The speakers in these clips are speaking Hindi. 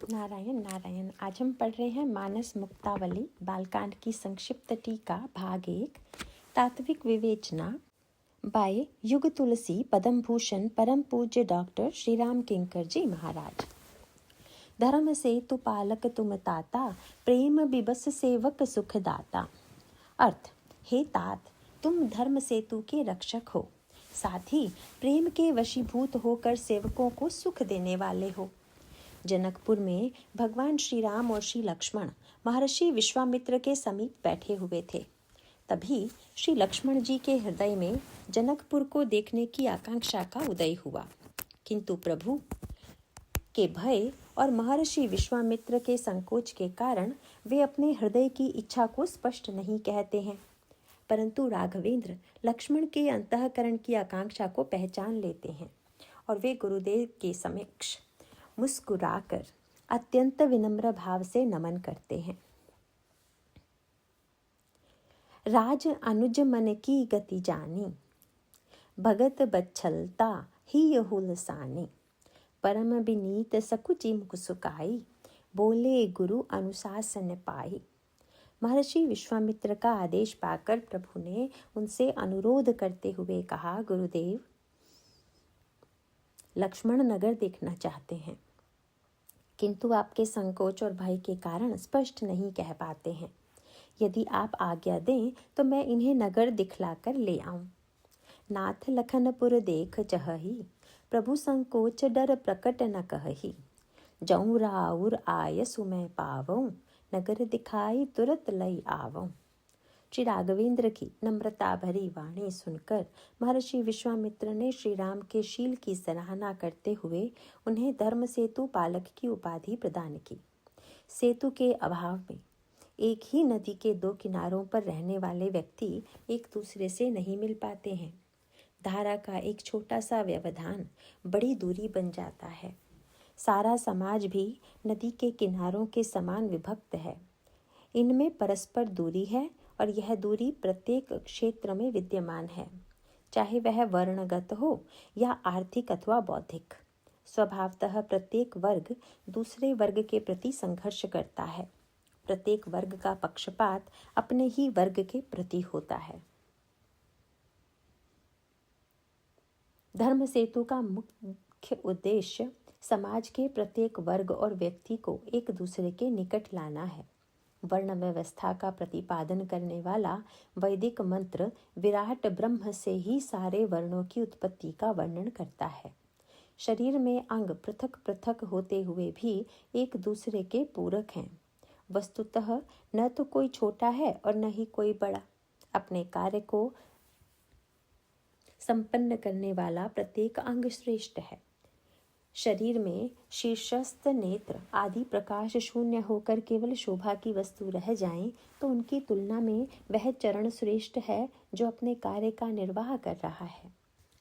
नारायण नारायण। आज हम पढ़ रहे हैं मानस मुक्तावली बालकांड की संक्षिप्त टीका भाग 1 तात्विक विवेचना बाय युग तुलसी पदम भूषण परम पूज्य डॉक्टर श्री राम किंकर जी महाराज। धर्म से तु पालक तुम ताता, प्रेम बिबस सेवक सुख दाता। अर्थ, हे तात, तुम धर्म सेतु के रक्षक हो, साथ ही प्रेम के वशीभूत होकर सेवकों को सुख देने वाले हो। जनकपुर में भगवान श्री राम और श्री लक्ष्मण महर्षि विश्वामित्र के समीप बैठे हुए थे। तभी श्री लक्ष्मण जी के हृदय में जनकपुर को देखने की आकांक्षा का उदय हुआ, किंतु प्रभु के भय और महर्षि विश्वामित्र के संकोच के कारण वे अपने हृदय की इच्छा को स्पष्ट नहीं कहते हैं। परंतु राघवेंद्र लक्ष्मण के अंतःकरण की आकांक्षा को पहचान लेते हैं और वे गुरुदेव के समक्ष मुस्कुराकर अत्यंत विनम्र भाव से नमन करते हैं। राज अनुज मन की गति जानी, भगत बच्छलता ही हुलसानी। परम विनीत सकुचि मुख सुकाई, बोले गुरु अनुशासन पाई। महर्षि विश्वामित्र का आदेश पाकर प्रभु ने उनसे अनुरोध करते हुए कहा, गुरुदेव, लक्ष्मण नगर देखना चाहते हैं, किंतु आपके संकोच और भय के कारण स्पष्ट नहीं कह पाते हैं। यदि आप आज्ञा दें तो मैं इन्हें नगर दिखलाकर ले आऊं। नाथ लखनपुर देख चहही, प्रभु संकोच डर प्रकट न कहही। जऊँ राउर आय सुमै पावऊं, नगर दिखाई तुरत लई आवऊं। श्री राघवेंद्र की नम्रता भरी वाणी सुनकर महर्षि विश्वामित्र ने श्री राम के शील की सराहना करते हुए उन्हें धर्म सेतु पालक की उपाधि प्रदान की। सेतु के अभाव में एक ही नदी के दो किनारों पर रहने वाले व्यक्ति एक दूसरे से नहीं मिल पाते हैं। धारा का एक छोटा सा व्यवधान बड़ी दूरी बन जाता है। सारा समाज भी नदी के किनारों के समान विभक्त है। इनमें परस्पर दूरी है और यह दूरी प्रत्येक क्षेत्र में विद्यमान है, चाहे वह वर्णगत हो या आर्थिक अथवा बौद्धिक। स्वभावतः प्रत्येक वर्ग दूसरे वर्ग के प्रति संघर्ष करता है। प्रत्येक वर्ग का पक्षपात अपने ही वर्ग के प्रति होता है। धर्म सेतु का मुख्य उद्देश्य समाज के प्रत्येक वर्ग और व्यक्ति को एक दूसरे के निकट लाना है। वर्ण व्यवस्था का प्रतिपादन करने वाला वैदिक मंत्र विराट ब्रह्म से ही सारे वर्णों की उत्पत्ति का वर्णन करता है। शरीर में अंग पृथक पृथक होते हुए भी एक दूसरे के पूरक हैं। वस्तुतः न तो कोई छोटा है और न ही कोई बड़ा। अपने कार्य को संपन्न करने वाला प्रत्येक अंग श्रेष्ठ है। शरीर में शीर्षस्थ नेत्र आदि प्रकाश शून्य होकर केवल शोभा की वस्तु रह जाएं तो उनकी तुलना में वह चरण श्रेष्ठ है जो अपने कार्य का निर्वाह कर रहा है।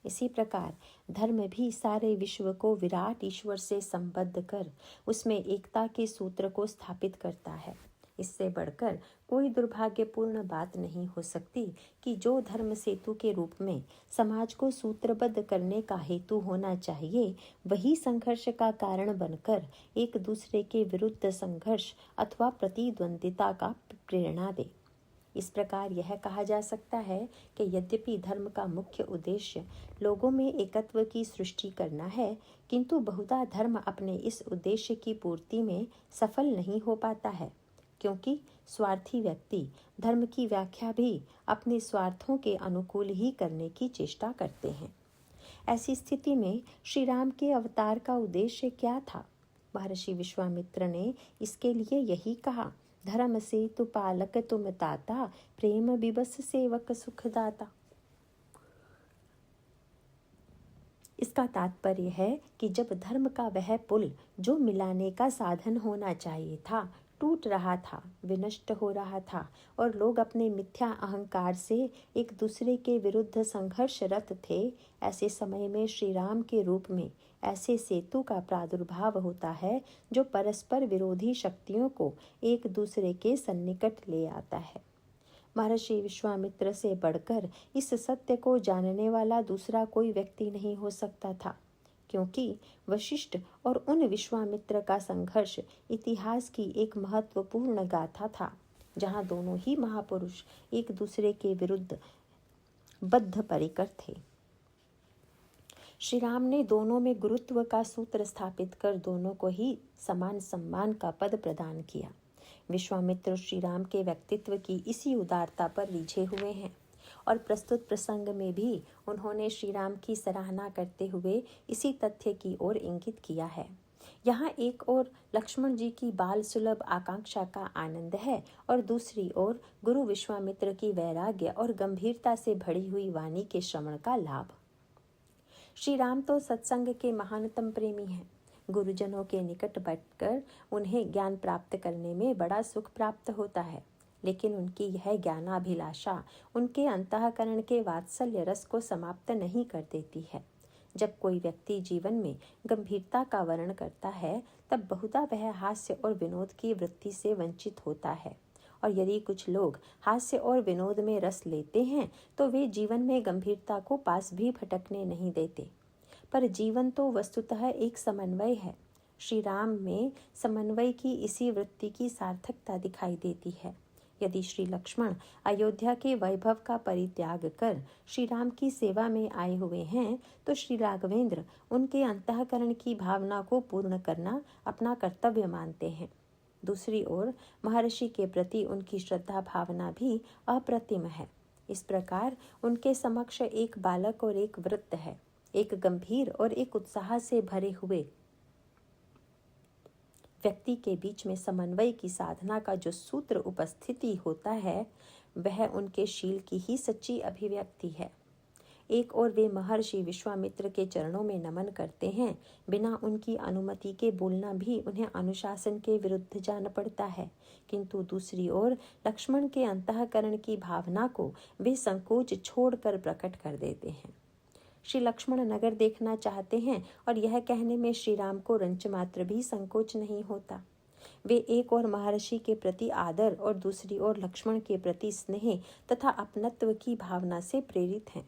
इसी प्रकार धर्म भी सारे विश्व को विराट ईश्वर से संबद्ध कर उसमें एकता के सूत्र को स्थापित करता है। इससे बढ़कर कोई दुर्भाग्यपूर्ण बात नहीं हो सकती कि जो धर्म सेतु के रूप में समाज को सूत्रबद्ध करने का हेतु होना चाहिए, वही संघर्ष का कारण बनकर एक दूसरे के विरुद्ध संघर्ष अथवा प्रतिद्वंदिता का प्रेरणा दे। इस प्रकार यह कहा जा सकता है कि यद्यपि धर्म का मुख्य उद्देश्य लोगों में एकत्व की सृष्टि करना है, किंतु बहुधा धर्म अपने इस उद्देश्य की पूर्ति में सफल नहीं हो पाता है, क्योंकि स्वार्थी व्यक्ति धर्म की व्याख्या भी अपने स्वार्थों के अनुकूल ही करने की चेष्टा करते हैं। ऐसी स्थिति में श्री राम के अवतार का उद्देश्य क्या था? महर्षि विश्वामित्र ने इसके लिए यही कहा, धर्म से तु पालक तुम ताता, प्रेम बिबस सेवक सुख दाता। इसका तात्पर्य है कि जब धर्म का वह पुल जो मिलाने का साधन होना चाहिए था टूट रहा था, विनष्ट हो रहा था और लोग अपने मिथ्या अहंकार से एक दूसरे के विरुद्ध संघर्षरत थे, ऐसे समय में श्री राम के रूप में ऐसे सेतु का प्रादुर्भाव होता है जो परस्पर विरोधी शक्तियों को एक दूसरे के सन्निकट ले आता है। महर्षि विश्वामित्र से बढ़कर इस सत्य को जानने वाला दूसरा कोई व्यक्ति नहीं हो सकता था। क्योंकि वशिष्ठ और उन विश्वामित्र का संघर्ष इतिहास की एक महत्वपूर्ण गाथा था, जहाँ दोनों ही महापुरुष एक दूसरे के विरुद्ध बद्ध परिकर थे। श्री राम ने दोनों में गुरुत्व का सूत्र स्थापित कर दोनों को ही समान सम्मान का पद प्रदान किया। विश्वामित्र श्री राम के व्यक्तित्व की इसी उदारता पर रिझे हुए हैं और प्रस्तुत प्रसंग में भी उन्होंने श्री राम की सराहना करते हुए इसी तथ्य की ओर इंगित किया है। यहाँ एक ओर लक्ष्मण जी की बाल सुलभ आकांक्षा का आनंद है और दूसरी ओर गुरु विश्वामित्र की वैराग्य और गंभीरता से भरी हुई वाणी के श्रवण का लाभ। श्री राम तो सत्संग के महानतम प्रेमी हैं। गुरुजनों के निकट बैठकर उन्हें ज्ञान प्राप्त करने में बड़ा सुख प्राप्त होता है, लेकिन उनकी यह ज्ञानाभिलाषा उनके अंतःकरण के वात्सल्य रस को समाप्त नहीं कर देती है। जब कोई व्यक्ति जीवन में गंभीरता का वर्णन करता है, तब बहुधा वह हास्य और विनोद की वृत्ति से वंचित होता है, और यदि कुछ लोग हास्य और विनोद में रस लेते हैं तो वे जीवन में गंभीरता को पास भी भटकने नहीं देते। पर जीवन तो वस्तुतः एक समन्वय है। श्री राम में समन्वय की इसी वृत्ति की सार्थकता दिखाई देती है। यदि श्री लक्ष्मण अयोध्या के वैभव का परित्याग कर श्री राम की सेवा में आए हुए हैं, तो श्री राघवेंद्र उनके अंतःकरण की भावना को पूर्ण करना अपना कर्तव्य मानते हैं। दूसरी ओर महर्षि के प्रति उनकी श्रद्धा भावना भी अप्रतिम है। इस प्रकार उनके समक्ष एक बालक और एक वृद्ध है, एक गंभीर और एक उत्साह से भरे हुए व्यक्ति के बीच में समन्वय की साधना का जो सूत्र उपस्थिति होता है, वह उनके शील की ही सच्ची अभिव्यक्ति है। एक और वे महर्षि विश्वामित्र के चरणों में नमन करते हैं। बिना उनकी अनुमति के बोलना भी उन्हें अनुशासन के विरुद्ध जान पड़ता है, किंतु दूसरी ओर लक्ष्मण के अंतःकरण की भावना को वे संकोच छोड़कर प्रकट कर देते हैं। श्री लक्ष्मण नगर देखना चाहते हैं और यह कहने में श्री राम को रंच मात्र भी संकोच नहीं होता। वे एक और महर्षि के प्रति आदर और दूसरी ओर लक्ष्मण के प्रति स्नेह तथा अपनत्व की भावना से प्रेरित हैं।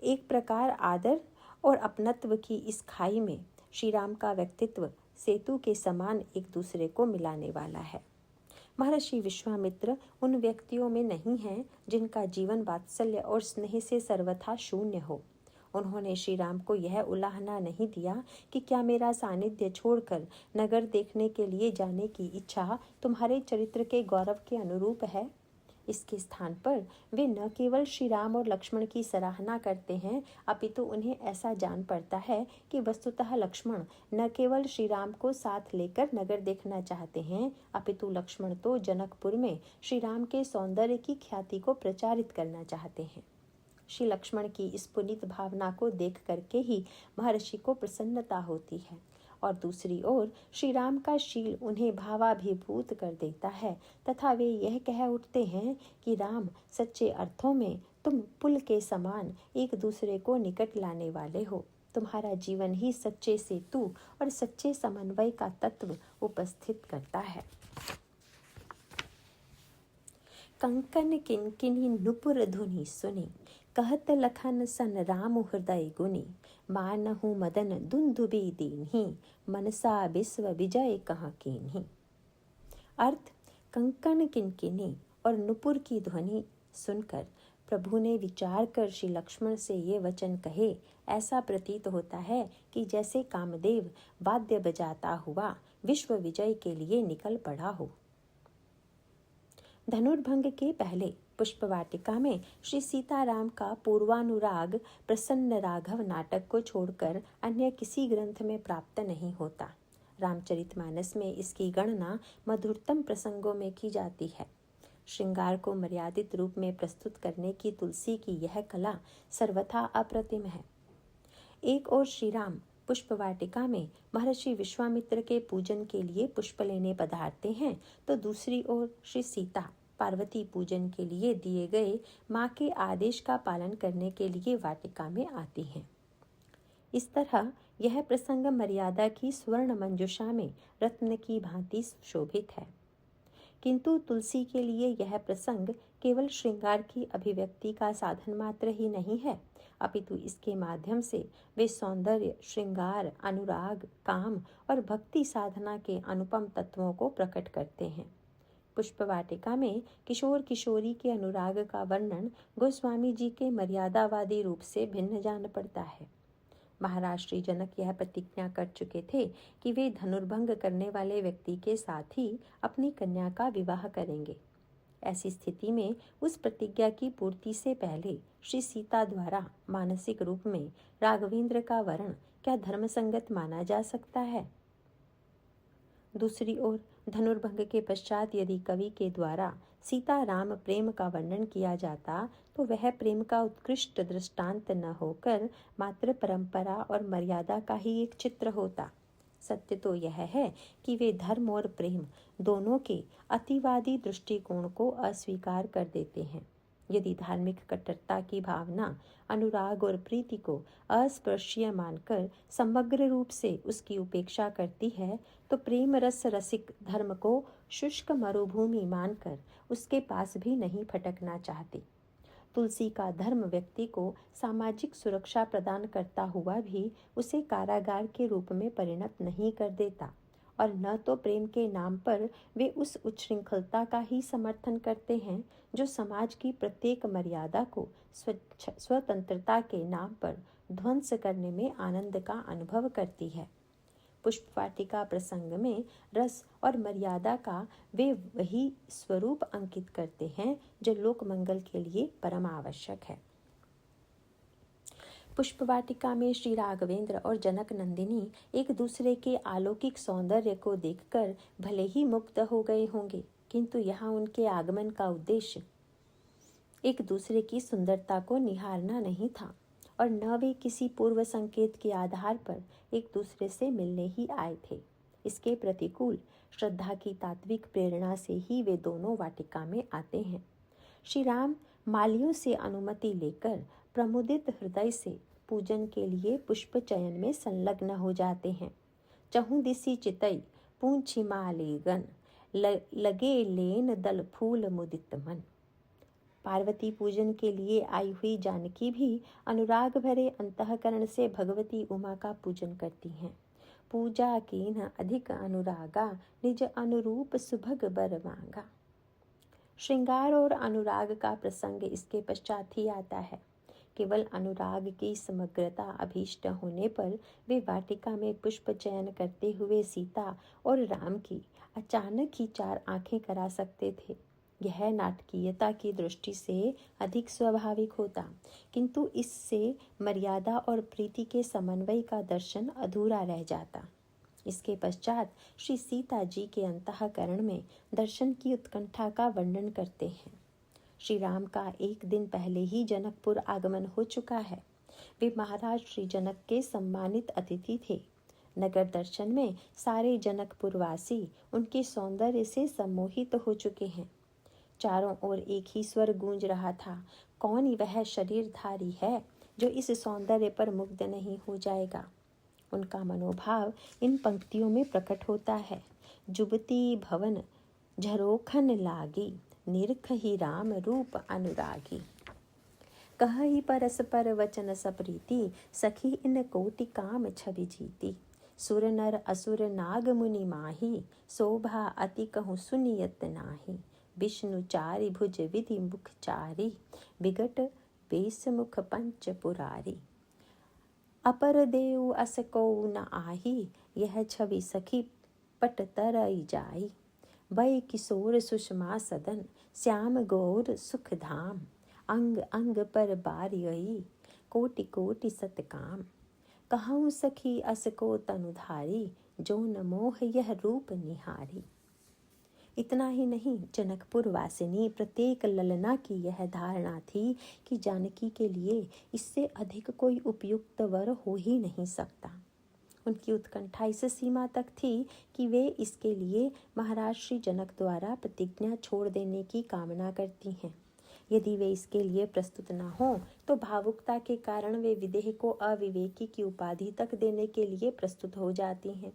एक प्रकार आदर और अपनत्व की इस खाई में श्री राम का व्यक्तित्व सेतु के समान एक दूसरे को मिलाने वाला है। महर्षि विश्वामित्र उन व्यक्तियों में नहीं हैं जिनका जीवन वात्सल्य और स्नेह से सर्वथा शून्य हो। उन्होंने श्री राम को यह उलाहना नहीं दिया कि क्या मेरा सानिध्य छोड़कर नगर देखने के लिए जाने की इच्छा तुम्हारे चरित्र के गौरव के अनुरूप है। इसके स्थान पर वे न केवल श्री राम और लक्ष्मण की सराहना करते हैं, अपितु उन्हें ऐसा जान पड़ता है कि वस्तुतः लक्ष्मण न केवल श्री राम को साथ लेकर नगर देखना चाहते हैं, अपितु लक्ष्मण तो जनकपुर में श्री राम के सौंदर्य की ख्याति को प्रचारित करना चाहते हैं। श्री लक्ष्मण की इस पुनीत भावना को देख करके ही महर्षि को प्रसन्नता होती है, और दूसरी ओर श्री राम का शील उन्हें भावाभिभूत कर देता है तथा वे यह कह उठते हैं कि राम, सच्चे अर्थों में तुम पुल के समान एक दूसरे को निकट लाने वाले हो। तुम्हारा जीवन ही सच्चे सेतु और सच्चे समन्वय का तत्व उपस्थित करता है। कंकन किनकिनी नुपुर धुनि सुनी, कहत लखन सन राम हृदय गुनी, मानहु मदन दुंदुबी दीन्ही, मनसा विश्व विजय कहाँ कीन्ही। अर्थ: कंकन किनकिनी और नुपुर की ध्वनि सुनकर प्रभु ने विचार कर श्री लक्ष्मण से ये वचन कहे। ऐसा प्रतीत होता है कि जैसे कामदेव वाद्य बजाता हुआ विश्व विजय के लिए निकल पड़ा हो। धनुर्भंग के पहले पुष्पवाटिका में श्री सीताराम का पूर्वानुराग प्रसन्न राघव नाटक को छोड़कर अन्य किसी ग्रंथ में प्राप्त नहीं होता। रामचरितमानस में इसकी गणना मधुरतम प्रसंगों में की जाती है। श्रृंगार को मर्यादित रूप में प्रस्तुत करने की तुलसी की यह कला सर्वथा अप्रतिम है। एक ओर श्री राम पुष्पवाटिका में महर्षि विश्वामित्र के पूजन के लिए पुष्प लेने पधारते हैं, तो दूसरी ओर श्री सीता पार्वती पूजन के लिए दिए गए माँ के आदेश का पालन करने के लिए वाटिका में आती हैं। इस तरह यह प्रसंग मर्यादा की स्वर्ण मंजुषा में रत्न की भांति शोभित है। किंतु तुलसी के लिए यह प्रसंग केवल श्रृंगार की अभिव्यक्ति का साधन मात्र ही नहीं है, अपितु इसके माध्यम से वे सौंदर्य, श्रृंगार, अनुराग, काम और भक्ति साधना के अनुपम तत्वों को प्रकट करते हैं। पुष्प वाटिका में किशोर किशोरी के अनुराग का वर्णन गोस्वामी जी के मर्यादावादी रूप से भिन्न जान पड़ता है। महाराज श्री जनक यह प्रतिज्ञा कर चुके थे कि वे धनुर्भंग करने वाले व्यक्ति के साथ ही अपनी कन्या का विवाह करेंगे। ऐसी स्थिति में उस प्रतिज्ञा की पूर्ति से पहले श्री सीता द्वारा मानसिक रूप में राघवेंद्र का वरण क्या धर्मसंगत माना जा सकता है? दूसरी ओर धनुर्भंग के पश्चात यदि कवि के द्वारा सीता राम प्रेम का वर्णन किया जाता तो वह प्रेम का उत्कृष्ट दृष्टांत न होकर मात्र परंपरा और मर्यादा का ही एक चित्र होता। सत्य तो यह है कि वे धर्म और प्रेम दोनों के अतिवादी दृष्टिकोण को अस्वीकार कर देते हैं। यदि धार्मिक कट्टरता की भावना अनुराग और प्रीति को अस्पृश्य मानकर समग्र रूप से उसकी उपेक्षा करती है, तो प्रेम रस रसिक धर्म को शुष्क मरुभूमि मानकर उसके पास भी नहीं फटकना चाहती। तुलसी का धर्म व्यक्ति को सामाजिक सुरक्षा प्रदान करता हुआ भी उसे कारागार के रूप में परिणत नहीं कर देता, और न तो प्रेम के नाम पर वे उस उच्छृंखलता का ही समर्थन करते हैं जो समाज की प्रत्येक मर्यादा को स्वतंत्रता के नाम पर ध्वंस करने में आनंद का अनुभव करती है। पुष्प वाटिका प्रसंग में रस और मर्यादा का वे वही स्वरूप अंकित करते हैं जो लोक मंगल के लिए परम आवश्यक है। पुष्प वाटिका में श्री राघवेंद्र और जनक नंदिनी एक दूसरे के अलौकिक सौंदर्य को देखकर भले ही मुग्ध हो गए होंगे, किंतु यहाँ उनके आगमन का उद्देश्य एक दूसरे की सुंदरता को निहारना नहीं था, और न वे किसी पूर्व संकेत के आधार पर एक दूसरे से मिलने ही आए थे। इसके प्रतिकूल श्रद्धा की तात्विक प्रेरणा से ही वे दोनों वाटिका में आते हैं। श्री राम मालियों से अनुमति लेकर प्रमुदित हृदय से पूजन के लिए पुष्प चयन में संलग्न हो जाते हैं। चहु दिसी चितई पूंछी मालेगन लगे लेन दल फूल मुदित मन। पार्वती पूजन के लिए आई हुई जानकी भी अनुराग भरे अंतःकरण से भगवती उमा का पूजन करती हैं। पूजा कीन अधिक अनुरागा निज अनुरूप सुभग बर मांगा। श्रृंगार और अनुराग का प्रसंग इसके पश्चात ही आता है। केवल अनुराग की समग्रता अभीष्ट होने पर वे वाटिका में पुष्प चयन करते हुए सीता और राम की अचानक ही चार आंखें करा सकते थे। यह नाटकीयता की दृष्टि से अधिक स्वाभाविक होता, किंतु इससे मर्यादा और प्रीति के समन्वय का दर्शन अधूरा रह जाता। इसके पश्चात श्री सीता जी के अंतःकरण में दर्शन की उत्कंठा का वर्णन करते हैं। श्री राम का एक दिन पहले ही जनकपुर आगमन हो चुका है। वे महाराज श्री जनक के सम्मानित अतिथि थे। नगर दर्शन में सारे जनकपुर वासी उनके सौंदर्य से सम्मोहित हो चुके हैं। चारों ओर एक ही स्वर गूंज रहा था, कौन वह शरीरधारी है जो इस सौंदर्य पर मुग्ध नहीं हो जाएगा। उनका मनोभाव इन पंक्तियों में प्रकट होता है। जुबती भवन झरोखन लागी, निरख ही राम रूप अनुरागी। कहि परस्पर वचन सप्रीति, सखी इन कोटि काम छवि जीती। सुर नर असुर नाग मुनि माही, शोभा अति कहूँ सुनियत नाही। विष्णु चारि भुज विधि मुख चारि, विगट बेस मुख पंच पुरारी। अपर देव अस को न आही, यह छवि सखी पट तरई जाई। वै किशोर सुषमा सदन, श्याम गौर सुख धाम। अंग अंग पर बारियई, कोटि कोटि सतकाम। कहूँ सखी अस को तनुधारी, जो न मोह यह रूप निहारी। इतना ही नहीं, जनकपुर वासिनी प्रत्येक ललना की यह धारणा थी कि जानकी के लिए इससे अधिक कोई उपयुक्त वर हो ही नहीं सकता। उनकी उत्कंठा इस सीमा तक थी कि वे इसके लिए महाराज श्री जनक द्वारा प्रतिज्ञा छोड़ देने की कामना करती हैं। यदि वे इसके लिए प्रस्तुत न हो तो भावुकता के कारण वे विदेह को अविवेकी की उपाधि तक देने के लिए प्रस्तुत हो जाती हैं।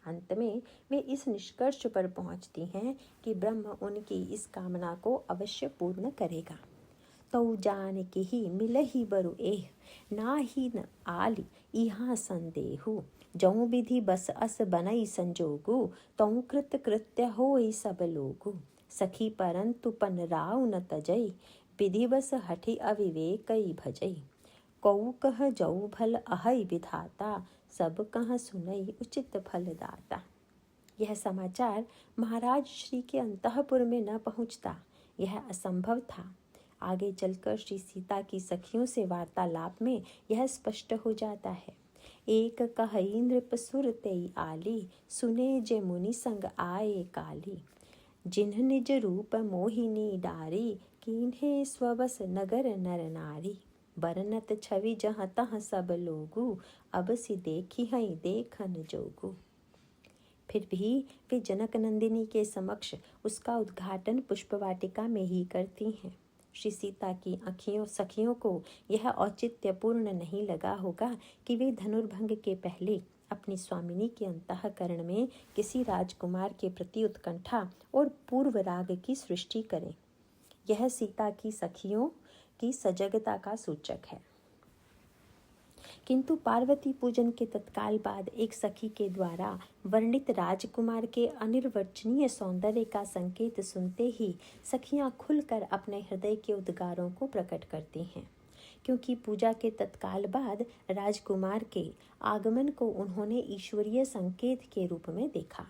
अंत में वे इस निष्कर्ष पर पहुंचती हैं कि ब्रह्म उनकी इस कामना को अवश्य पूर्ण करेगा। तौ जान के ही मिल ही बरु एह, ना ही न आल इहाँ संदेहु। जौं विधि बस अस बनई संजोगु, तौं कृत कृत्य होई सब लोगु। सखी परंतु पन राव न तजई, विधि बस हठि अविवेकई भजई। कौ कह जौ भल अहै विधाता, सब कह सुनई उचित फल दाता। यह समाचार महाराज श्री के अंतःपुर में न पहुँचता, यह असंभव था। आगे चलकर श्री सीता की सखियों से वार्तालाप में यह स्पष्ट हो जाता है। एक कहई नृप सुर तेई आली, सुने जे मुनि संग आए काली। जिन्ह निज रूप मोहिनी डारी, कीन्हे स्वबस नगर नर नारी। बरनत छवि जहाँ तहाँ सब लोगु, अब सी देखी हई देखन जोगु। फिर भी वे जनक नंदिनी के समक्ष उसका उद्घाटन पुष्पवाटिका में ही करती हैं। श्री सीता की सखियों को यह औचित्यपूर्ण नहीं लगा होगा कि वे धनुर्भंग के पहले अपनी स्वामिनी के अंतःकरण में किसी राजकुमार के प्रति उत्कंठा और पूर्व राग की सृष्टि करें। यह सीता की सखियों की सजगता का सूचक है। किंतु पार्वती पूजन के तत्काल बाद एक सखी के द्वारा वर्णित राजकुमार के अनिर्वचनीय सौंदर्य का संकेत सुनते ही सखियां खुलकर अपने हृदय के उद्गारों को प्रकट करती हैं, क्योंकि पूजा के तत्काल बाद राजकुमार के आगमन को उन्होंने ईश्वरीय संकेत के रूप में देखा।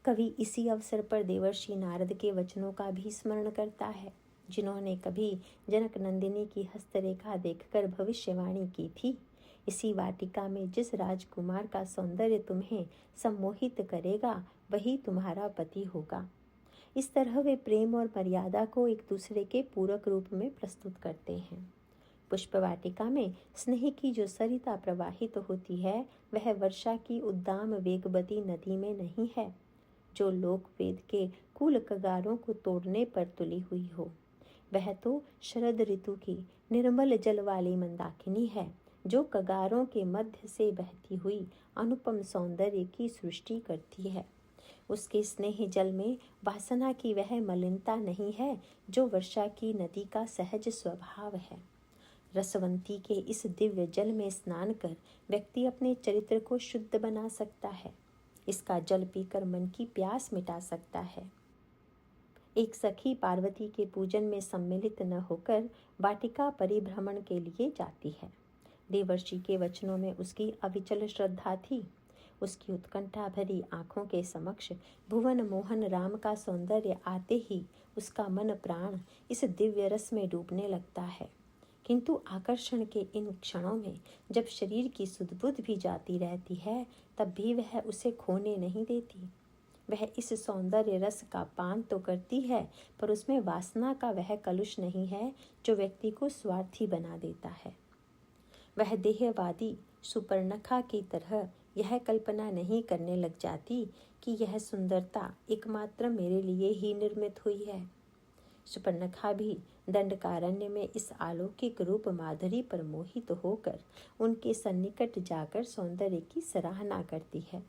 कवि इसी अवसर पर देवर्षि नारद के वचनों का भी स्मरण करता है, जिन्होंने कभी जनक नंदिनी की हस्तरेखा देखकर भविष्यवाणी की थी। इसी वाटिका में जिस राजकुमार का सौंदर्य तुम्हें सम्मोहित करेगा, वही तुम्हारा पति होगा। इस तरह वे प्रेम और मर्यादा को एक दूसरे के पूरक रूप में प्रस्तुत करते हैं। पुष्पवाटिका में स्नेह की जो सरिता प्रवाहित होती है, वह वर्षा की उद्दाम वेगवती नदी में नहीं है, जो लोक वेद के कुल कगारों को तोड़ने पर तुली हुई हो। वह तो शरद ऋतु की निर्मल जल वाली मंदाकिनी है, जो कगारों के मध्य से बहती हुई अनुपम सौंदर्य की सृष्टि करती है। उसके स्नेह जल में वासना की वह मलिनता नहीं है, जो वर्षा की नदी का सहज स्वभाव है। रसवंती के इस दिव्य जल में स्नान कर व्यक्ति अपने चरित्र को शुद्ध बना सकता है। इसका जल पीकर मन की प्यास मिटा सकता है। एक सखी पार्वती के पूजन में सम्मिलित न होकर वाटिका परिभ्रमण के लिए जाती है। देवर्षि के वचनों में उसकी अविचल श्रद्धा थी। उसकी उत्कंठा भरी आंखों के समक्ष भुवन मोहन राम का सौंदर्य आते ही उसका मन प्राण इस दिव्य रस में डूबने लगता है। किंतु आकर्षण के इन क्षणों में जब शरीर की सुध-बुध भी जाती रहती है, तब भी वह उसे खोने नहीं देती। वह इस सौंदर्य रस का पान तो करती है, पर उसमें वासना का वह कलुष नहीं है जो व्यक्ति को स्वार्थी बना देता है। वह देहवादी सुपर्णखा की तरह यह कल्पना नहीं करने लग जाती कि यह सुंदरता एकमात्र मेरे लिए ही निर्मित हुई है। सुपर्णखा भी दंडकारण्य में इस अलौकिक रूप माधुरी पर मोहित होकर उनके सन्निकट जाकर सौंदर्य की सराहना करती है,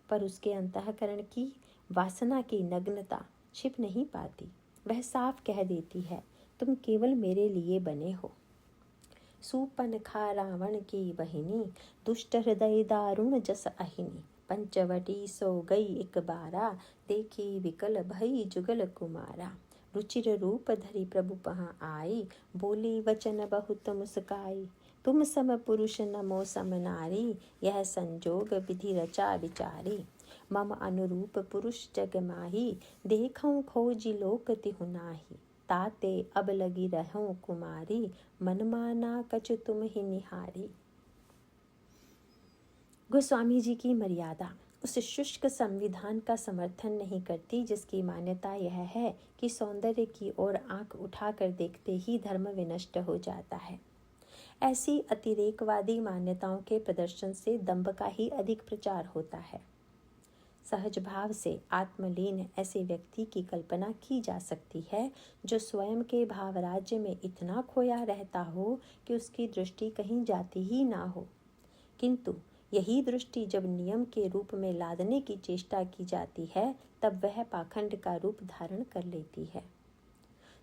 पर उसके अंतःकरण की वासना की नग्नता छिप नहीं पाती। वह साफ कह देती है, तुम केवल मेरे लिए बने हो। सुपनखा रावण की बहिनी, दुष्ट हृदय दारुण जस अहिनी। पंचवटी सो गई एक बारा, देखी विकल भई जुगल कुमारा। रुचिर रूप धरी प्रभु पहाँ आई, बोली वचन बहुत मुस्काई। तुम सम पुरुष नमो सम नारी, यह संजोग विधि रचा विचारी। मम अनुरूप पुरुष जग माही, देखऊं खोजी लोक तिहु नाही। ताते अब लगी रहूं कुमारी, मन माना कछु तुम ही निहारी। गोस्वामी जी की मर्यादा उस शुष्क संविधान का समर्थन नहीं करती, जिसकी मान्यता यह है कि सौंदर्य की ओर आंख उठाकर देखते ही धर्म विनष्ट हो जाता है। ऐसी अतिरेकवादी मान्यताओं के प्रदर्शन से दंभ का ही अधिक प्रचार होता है। सहज भाव से आत्मलीन ऐसे व्यक्ति की कल्पना की जा सकती है, जो स्वयं के भाव राज्य में इतना खोया रहता हो कि उसकी दृष्टि कहीं जाती ही ना हो। किंतु यही दृष्टि जब नियम के रूप में लादने की चेष्टा की जाती है तब वह पाखंड का रूप धारण कर लेती है।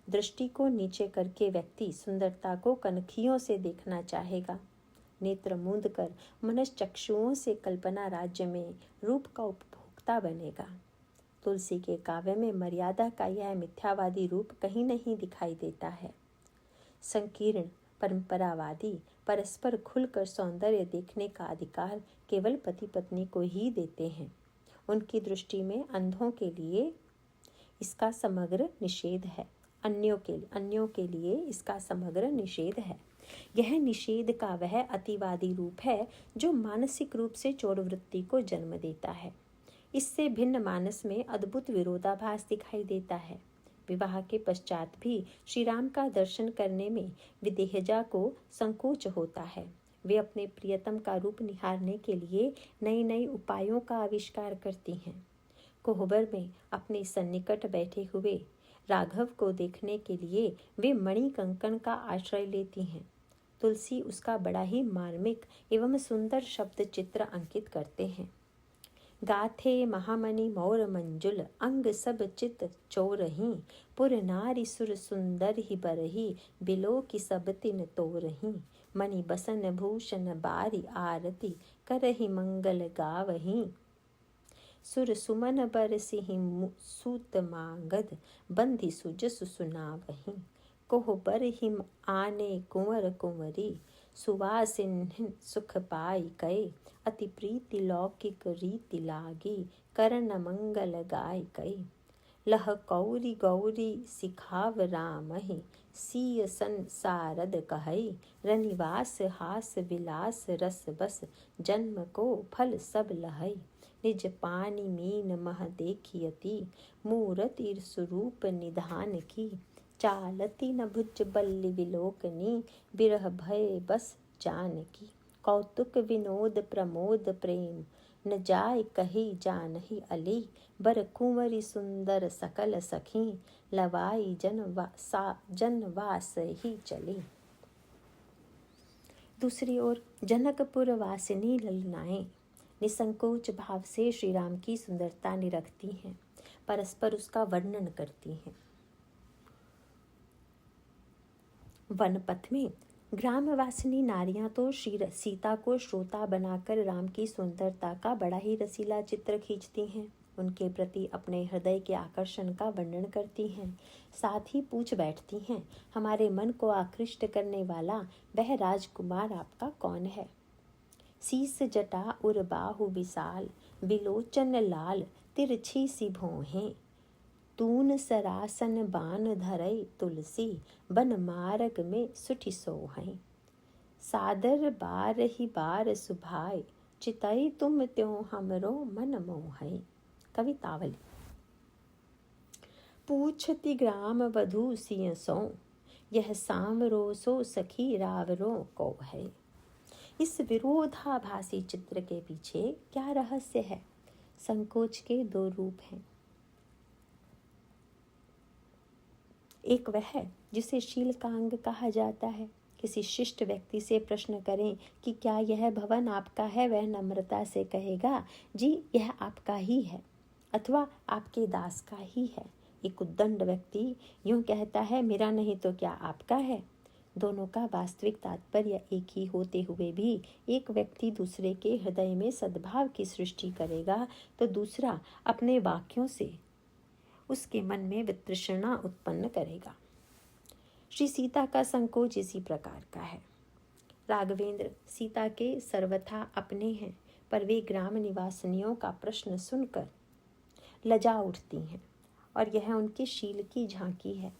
दृष्टि को नीचे करके व्यक्ति सुंदरता को कनखियों से देखना चाहेगा। नेत्र मूंद कर मनश्चक्षुओं से कल्पना राज्य में रूप का उपभोक्ता बनेगा। तुलसी के काव्य में मर्यादा का यह मिथ्यावादी रूप कहीं नहीं दिखाई देता है। संकीर्ण परंपरावादी परस्पर खुलकर सौंदर्य देखने का अधिकार केवल पति पत्नी को ही देते हैं। उनकी दृष्टि में अंधों के लिए इसका समग्र निषेध है, अन्यों के लिए इसका समग्र निषेध है। यह निषेध का वह अतिवादी रूप है जो मानसिक रूप से चोरवृत्ति को जन्म देता है। इससे भिन्न मानस में अद्भुत विरोधाभास दिखाई देता है। विवाह के पश्चात भी श्री राम का दर्शन करने में विदेहजा को संकोच होता है। वे अपने प्रियतम का रूप निहारने के लिए नए नए उपायों का आविष्कार करती हैं। कोहबर में अपने सन्निकट बैठे हुए राघव को देखने के लिए वे मणि कंकण का आश्रय लेती हैं। तुलसी उसका बड़ा ही मार्मिक एवं सुंदर शब्द चित्र अंकित करते हैं। गाथे महामणि मौर मंजुल अंग सब चित चोरही, पुर नारी सुर सुंदर ही बरही, बिलो की सब तिन तोरही, मणि बसन भूषण बारी आरती, करही मंगल गावही, सुर सुमन बरसिहि सूत मांगद, बंधि सुजसु सुनावही, कोह बरहिम आने कुंवर कुंवरी, सुवासिन सुख पाई कई, अति प्रीति लौकिक रीति लागी, करण मंगल गाय कई, लह कौरी गौरी सिखाव रामहि, सीय संसारद कहई, रनिवास हास विलास रस बस, जन्म को फल सब लहई, निज पानी मीन मह देखियति, मूरति स्वरूप निधान की, चालती न भुज बल्ली विलोकनी, बिरह भय बस जानकी, कौतुक विनोद प्रमोद प्रेम, न जाय कही जानहि अली, बर कुंवरी सुंदर सकल सखी, लवाई जनवास ही चली। दूसरी ओर जनकपुर वासिनी ललनाएं निसंकोच भाव से श्री राम की सुंदरता निरखती हैं, परस्पर उसका वर्णन करती हैं। वनपथ में ग्रामवासिनी नारियां तो श्री सीता को श्रोता बनाकर राम की सुंदरता का बड़ा ही रसीला चित्र खींचती हैं, उनके प्रति अपने हृदय के आकर्षण का वर्णन करती हैं, साथ ही पूछ बैठती हैं, हमारे मन को आकृष्ट करने वाला वह राजकुमार आपका कौन है। शीस जटा उर बाहु विशाल, बिलोचन लाल तिरछी सी भौहें, तून सरासन बान धरई तुलसी, बन मार्ग में सुठि सोहई, सादर बार ही बार सुभाय, चितई तुम त्यों हमरो मन मोहई। कवितावली। पूछती ग्राम वधू सिय सो, यह सामरो सो सखी रावरो को है। इस विरोधाभासी चित्र के पीछे क्या रहस्य है। संकोच के दो रूप हैं। एक वह है जिसे शील का अंग कहा जाता है। किसी शिष्ट व्यक्ति से प्रश्न करें कि क्या यह भवन आपका है, वह नम्रता से कहेगा जी यह आपका ही है, अथवा आपके दास का ही है। एक उद्दंड व्यक्ति यूं कहता है मेरा नहीं तो क्या आपका है। दोनों का वास्तविक तात्पर्य एक ही होते हुए भी एक व्यक्ति दूसरे के हृदय में सद्भाव की सृष्टि करेगा तो दूसरा अपने वाक्यों से उसके मन में वितृष्णा उत्पन्न करेगा। श्री सीता का संकोच इसी प्रकार का है। राघवेंद्र सीता के सर्वथा अपने हैं, पर वे ग्राम निवासिनियों का प्रश्न सुनकर लजा उठती हैं और यह उनके शील की झांकी है।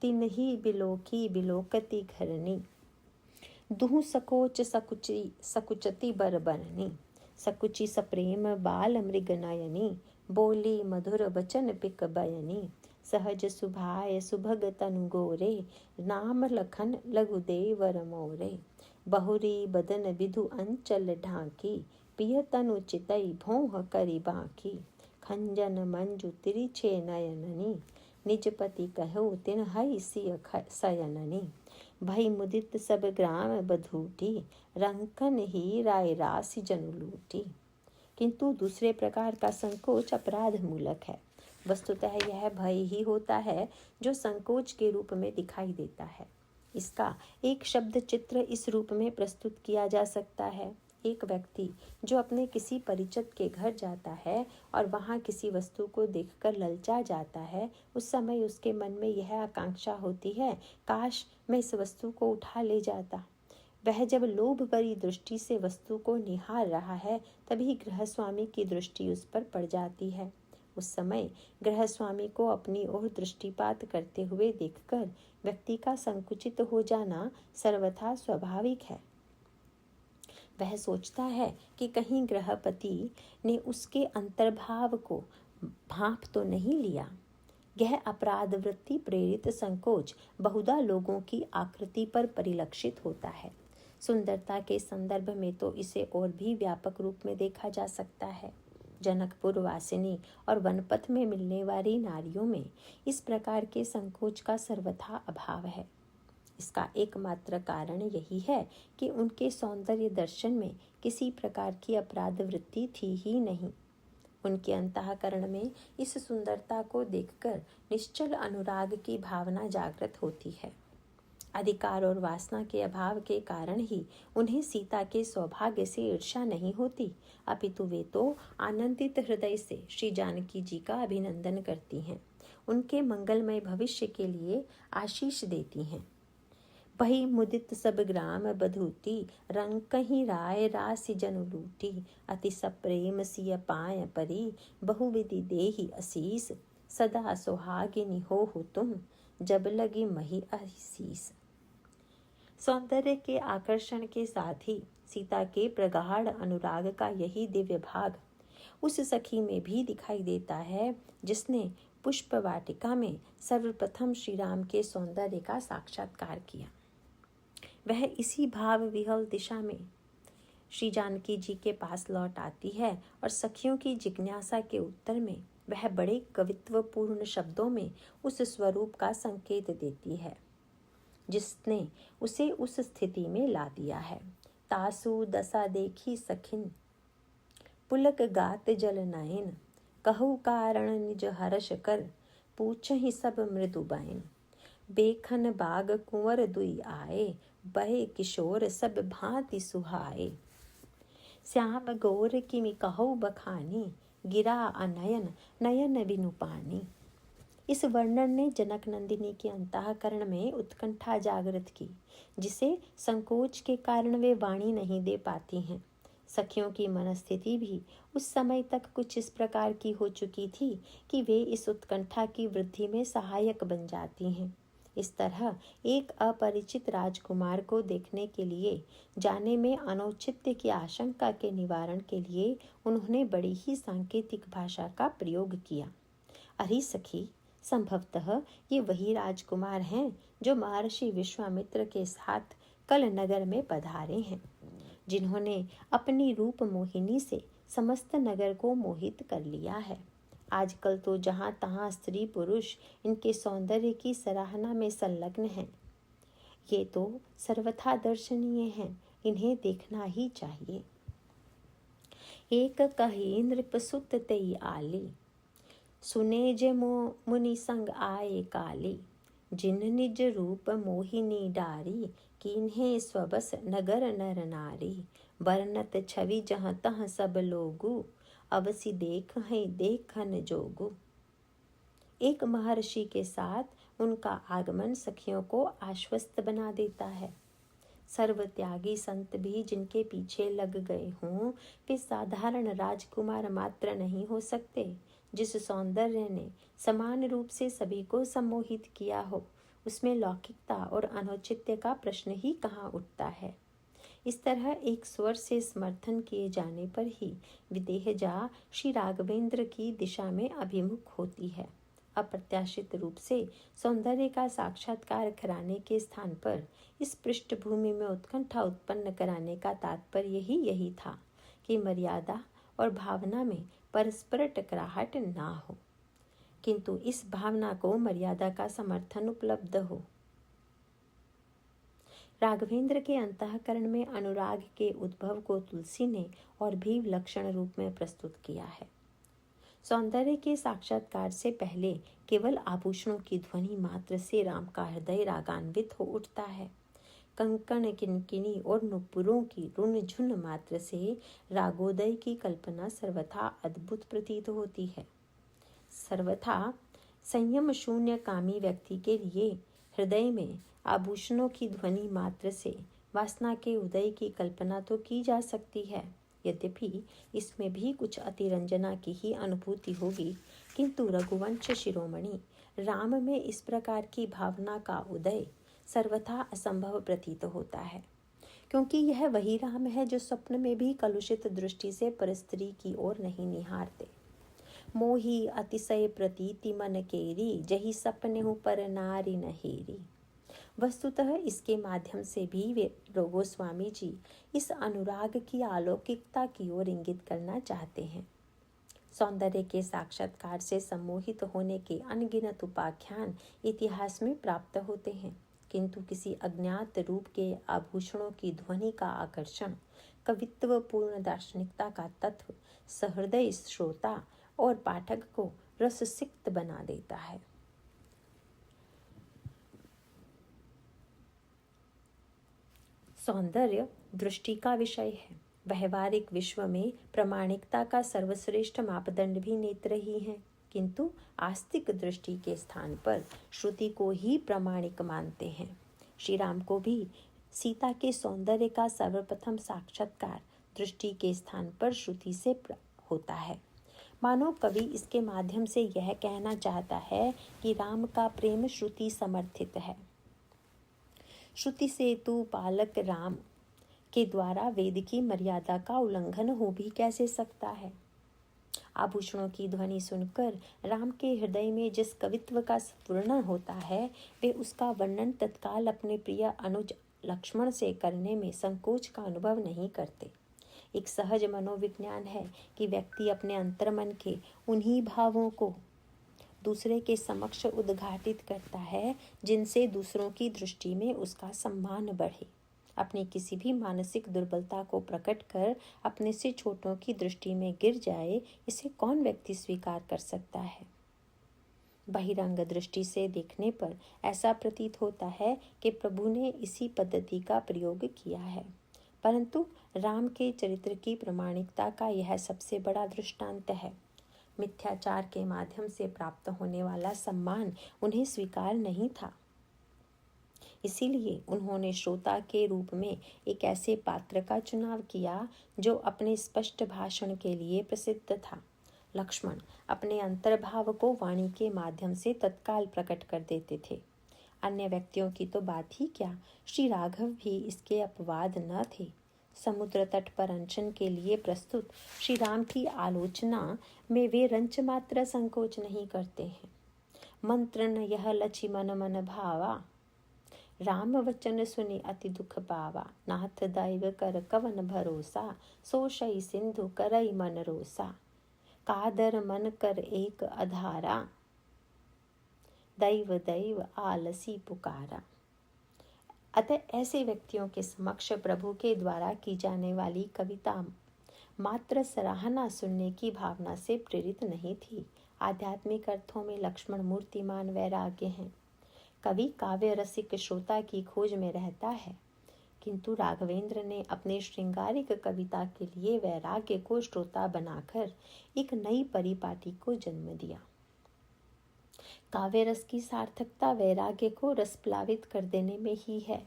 तिन ही बिलोकी बिलोकती घरनी, दुहु सकोच सकुचती बरबरनी, सकुचि सप्रेम बाल मृग नयनी, बोली मधुर बचन पिक बयनी, सहज सुभाय सुभग तनु गोरे, नाम लखन लघुदेवर मोरे, बहुरी बदन विधु अंचल ढांकी, पिय तनु चितई भोह करी बांकी, खंजन मंजु तिरिछे नयननी, निज पति कहो तिन हई सिय सयननी, भई मुदित सब ग्राम बधूटी, रंकन ही राय राशि जनु लूटी। किंतु दूसरे प्रकार का संकोच अपराध मूलक है। वस्तुतः यह भय ही होता है जो संकोच के रूप में दिखाई देता है। इसका एक शब्द चित्र इस रूप में प्रस्तुत किया जा सकता है। एक व्यक्ति जो अपने किसी परिचित के घर जाता है और वहाँ किसी वस्तु को देखकर ललचा जाता है, उस समय उसके मन में यह आकांक्षा होती है, काश मैं इस वस्तु को उठा ले जाता। वह जब लोभ भरी दृष्टि से वस्तु को निहार रहा है, तभी गृहस्वामी की दृष्टि उस पर पड़ जाती है। उस समय गृहस्वामी को अपनी ओर दृष्टिपात करते हुए देखकर व्यक्ति का संकुचित हो जाना सर्वथा स्वाभाविक है। वह सोचता है कि कहीं गृहपति ने उसके अंतर्भाव को भांप तो नहीं लिया। यह अपराध वृत्ति प्रेरित संकोच बहुधा लोगों की आकृति पर परिलक्षित होता है। सुंदरता के संदर्भ में तो इसे और भी व्यापक रूप में देखा जा सकता है। जनकपुर वासिनी और वनपथ में मिलने वाली नारियों में इस प्रकार के संकोच का सर्वथा अभाव है। इसका एकमात्र कारण यही है कि उनके सौंदर्य दर्शन में किसी प्रकार की अपराध वृत्ति थी ही नहीं। उनके अंतःकरण में इस सुंदरता को देखकर निश्चल अनुराग की भावना जागृत होती है। अधिकार और वासना के अभाव के कारण ही उन्हें सीता के सौभाग्य से ईर्ष्या नहीं होती, अपितु वे तो आनंदित हृदय से श्री जानकी जी का अभिनंदन करती हैं, उनके मंगलमय भविष्य के लिए आशीष देती हैं। भई मुदित सब ग्राम बधूटी, रंग कहीं राय राशि जनु लूटी। अति सप्रेम सिय पाय परी, बहुविधि देहि असीस। सदा सुहागिनी हो तुम, जब लगी मही असीस। सौंदर्य के आकर्षण के साथ ही सीता के प्रगाढ़ अनुराग का यही दिव्य भाग उस सखी में भी दिखाई देता है जिसने पुष्प वाटिका में सर्वप्रथम श्री राम के सौंदर्य का साक्षात्कार किया। वह इसी भाव विहल दिशा में श्री जानकी जी के पास लौट आती है और सखियों की जिज्ञासा के उत्तर में वह बड़े कवित्वपूर्ण शब्दों में उस स्वरूप का संकेत देती है जिसने उसे उस स्थिति में ला दिया है। तासु दशा देखी सखिन, पुलक गात जल नयन। कहु कारण निज हर्ष कर, पूछहि सब मृदु बैन। बेखन बाग कुंवर दुई आए, बहे किशोर सब भांति सुहाए। श्याम गौर किमि कहु बखानी, गिरा अनयन नयन बिनु पानी। इस वर्णन ने जनक नंदिनी के अंतःकरण में उत्कंठा जागृत की, जिसे संकोच के कारण वे वाणी नहीं दे पाती हैं। सखियों की मनस्थिति भी उस समय तक कुछ इस प्रकार की हो चुकी थी कि वे इस उत्कंठा की वृद्धि में सहायक बन जाती हैं। इस तरह एक अपरिचित राजकुमार को देखने के लिए जाने में अनौचित्य की आशंका के निवारण के लिए उन्होंने बड़ी ही सांकेतिक भाषा का प्रयोग किया। अरे सखी, संभवतः ये वही राजकुमार हैं जो महर्षि विश्वामित्र के साथ कल नगर में पधारे हैं, जिन्होंने अपनी रूप मोहिनी से समस्त नगर को मोहित कर लिया है। आजकल तो जहाँ तहाँ स्त्री पुरुष इनके सौंदर्य की सराहना में संलग्न हैं। ये तो सर्वथा दर्शनीय हैं, इन्हें देखना ही चाहिए। एक कही नृपसुत तेई आली, सुने जे मुनि संग आए काली। जिन निज रूप मोहिनी डारी, किन्हें स्वबस नगर नर नारी। बरनत छवि जहाँ तहाँ सब लोगु, अवसि देख है देखन जोगु। एक महर्षि के साथ उनका आगमन सखियों को आश्वस्त बना देता है। सर्वत्यागी संत भी जिनके पीछे लग गए हों, वे साधारण राजकुमार मात्र नहीं हो सकते। जिस सौंदर्य ने समान रूप से सभी को सम्मोहित किया हो, उसमें लौकिकता और अनौचित्य का प्रश्न ही कहाँ उठता है। इस तरह एक स्वर से समर्थन किए जाने पर ही विदेहजा श्री राघवेंद्र की दिशा में अभिमुख होती है। अप्रत्याशित रूप से सौंदर्य का साक्षात्कार कराने के स्थान पर इस पृष्ठभूमि में उत्कंठा उत्पन्न कराने का तात्पर्य ही यही था कि मर्यादा और भावना में परस्पर टकराहट ना हो, किंतु इस भावना को मर्यादा का समर्थन उपलब्ध हो। राघवेंद्र के अंतःकरण में अनुराग के उद्भव को तुलसी ने और भी विलक्षण रूप में प्रस्तुत किया है। सौंदर्य के साक्षात्कार से पहले केवल आभूषणों की ध्वनि मात्र से राम का हृदय रागान्वित हो उठता है। कंकण किनकिनी और नुपुरों की रुन झुन मात्र से रागोदय की कल्पना सर्वथा अद्भुत प्रतीत होती है। सर्वथा संयम शून्य कामी व्यक्ति के लिए हृदय में आभूषणों की ध्वनि मात्र से वासना के उदय की कल्पना तो की जा सकती है, यद्यपि इसमें भी कुछ अतिरंजना की ही अनुभूति होगी, किंतु रघुवंश शिरोमणि राम में इस प्रकार की भावना का उदय सर्वथा असंभव प्रतीत होता है, क्योंकि यह वही राम है जो स्वप्न में भी कलुषित दृष्टि से परस्त्री की ओर नहीं निहारते। मोही अतिशय प्रतीति मन केरी, जही सपने हूँ पर नारी नहेरी। वस्तुतः इसके माध्यम से भी वे गोस्वामी जी इस अनुराग की अलौकिकता की ओर इंगित करना चाहते हैं। सौंदर्य के साक्षात्कार से सम्मोहित होने के अनगिनत उपाख्यान इतिहास में प्राप्त होते हैं, किंतु किसी अज्ञात रूप के आभूषणों की ध्वनि का आकर्षण कवित्वपूर्ण दार्शनिकता का तत्व सहृदय श्रोता और पाठक को रससिक्त बना देता है। सौंदर्य दृष्टि का विषय है। व्यवहारिक विश्व में प्रामाणिकता का सर्वश्रेष्ठ मापदंड भी नेत्र ही है, किंतु आस्तिक दृष्टि के स्थान पर श्रुति को ही प्रामाणिक मानते हैं। श्री राम को भी सीता के सौंदर्य का सर्वप्रथम साक्षात्कार दृष्टि के स्थान पर श्रुति से होता है। मानो कवि इसके माध्यम से यह कहना चाहता है कि राम का प्रेम श्रुति समर्थित है। श्रुति से तू पालक राम के द्वारा वेद की मर्यादा का उल्लंघन हो भी कैसे सकता है। आभूषणों की ध्वनि सुनकर राम के हृदय में जिस कवित्व का स्फुरण होता है, वे उसका वर्णन तत्काल अपने प्रिय अनुज लक्ष्मण से करने में संकोच का अनुभव नहीं करते। एक सहज मनोविज्ञान है कि व्यक्ति अपने अंतर्मन के उन्हीं भावों को दूसरे के समक्ष उद्घाटित करता है जिनसे दूसरों की दृष्टि में उसका सम्मान बढ़े। अपनी किसी भी मानसिक दुर्बलता को प्रकट कर अपने से छोटों की दृष्टि में गिर जाए, इसे कौन व्यक्ति स्वीकार कर सकता है। बहिरंग दृष्टि से देखने पर ऐसा प्रतीत होता है कि प्रभु ने इसी पद्धति का प्रयोग किया है, परंतु राम के चरित्र की प्रामाणिकता का यह सबसे बड़ा दृष्टांत है। मिथ्याचार के माध्यम से प्राप्त होने वाला सम्मान उन्हें स्वीकार नहीं था, इसीलिए उन्होंने श्रोता के रूप में एक ऐसे पात्र का चुनाव किया जो अपने स्पष्ट भाषण के लिए प्रसिद्ध था। लक्ष्मण अपने अंतर्भाव को वाणी के माध्यम से तत्काल प्रकट कर देते थे। अन्य व्यक्तियों की तो बात ही क्या, श्री राघव भी इसके अपवाद न थे। समुद्र तट पर अनशन के लिए प्रस्तुत श्री राम की आलोचना में वे रंच मात्र संकोच नहीं करते हैं। मंत्र न यह लछि मन मन भावा, राम वचन सुनि अति दुख पावा। नाथ दैव कर कवन भरोसा, सोशई सिंधु करई मन रोसा। कादर मन कर एक अधारा, दैव दैव आलसी पुकारा। अतः ऐसे व्यक्तियों के समक्ष प्रभु के द्वारा की जाने वाली कविता मात्र सराहना सुनने की भावना से प्रेरित नहीं थी। आध्यात्मिक अर्थों में लक्ष्मण मूर्तिमान वैराग्य हैं। कवि काव्य रसिक श्रोता की खोज में रहता है, किंतु राघवेंद्र ने अपने श्रृंगारिक कविता के लिए वैराग्य को श्रोता बनाकर एक नई परिपाटी को जन्म दिया। काव्य रस की सार्थकता वैराग्य को रसप्लावित कर देने में ही है,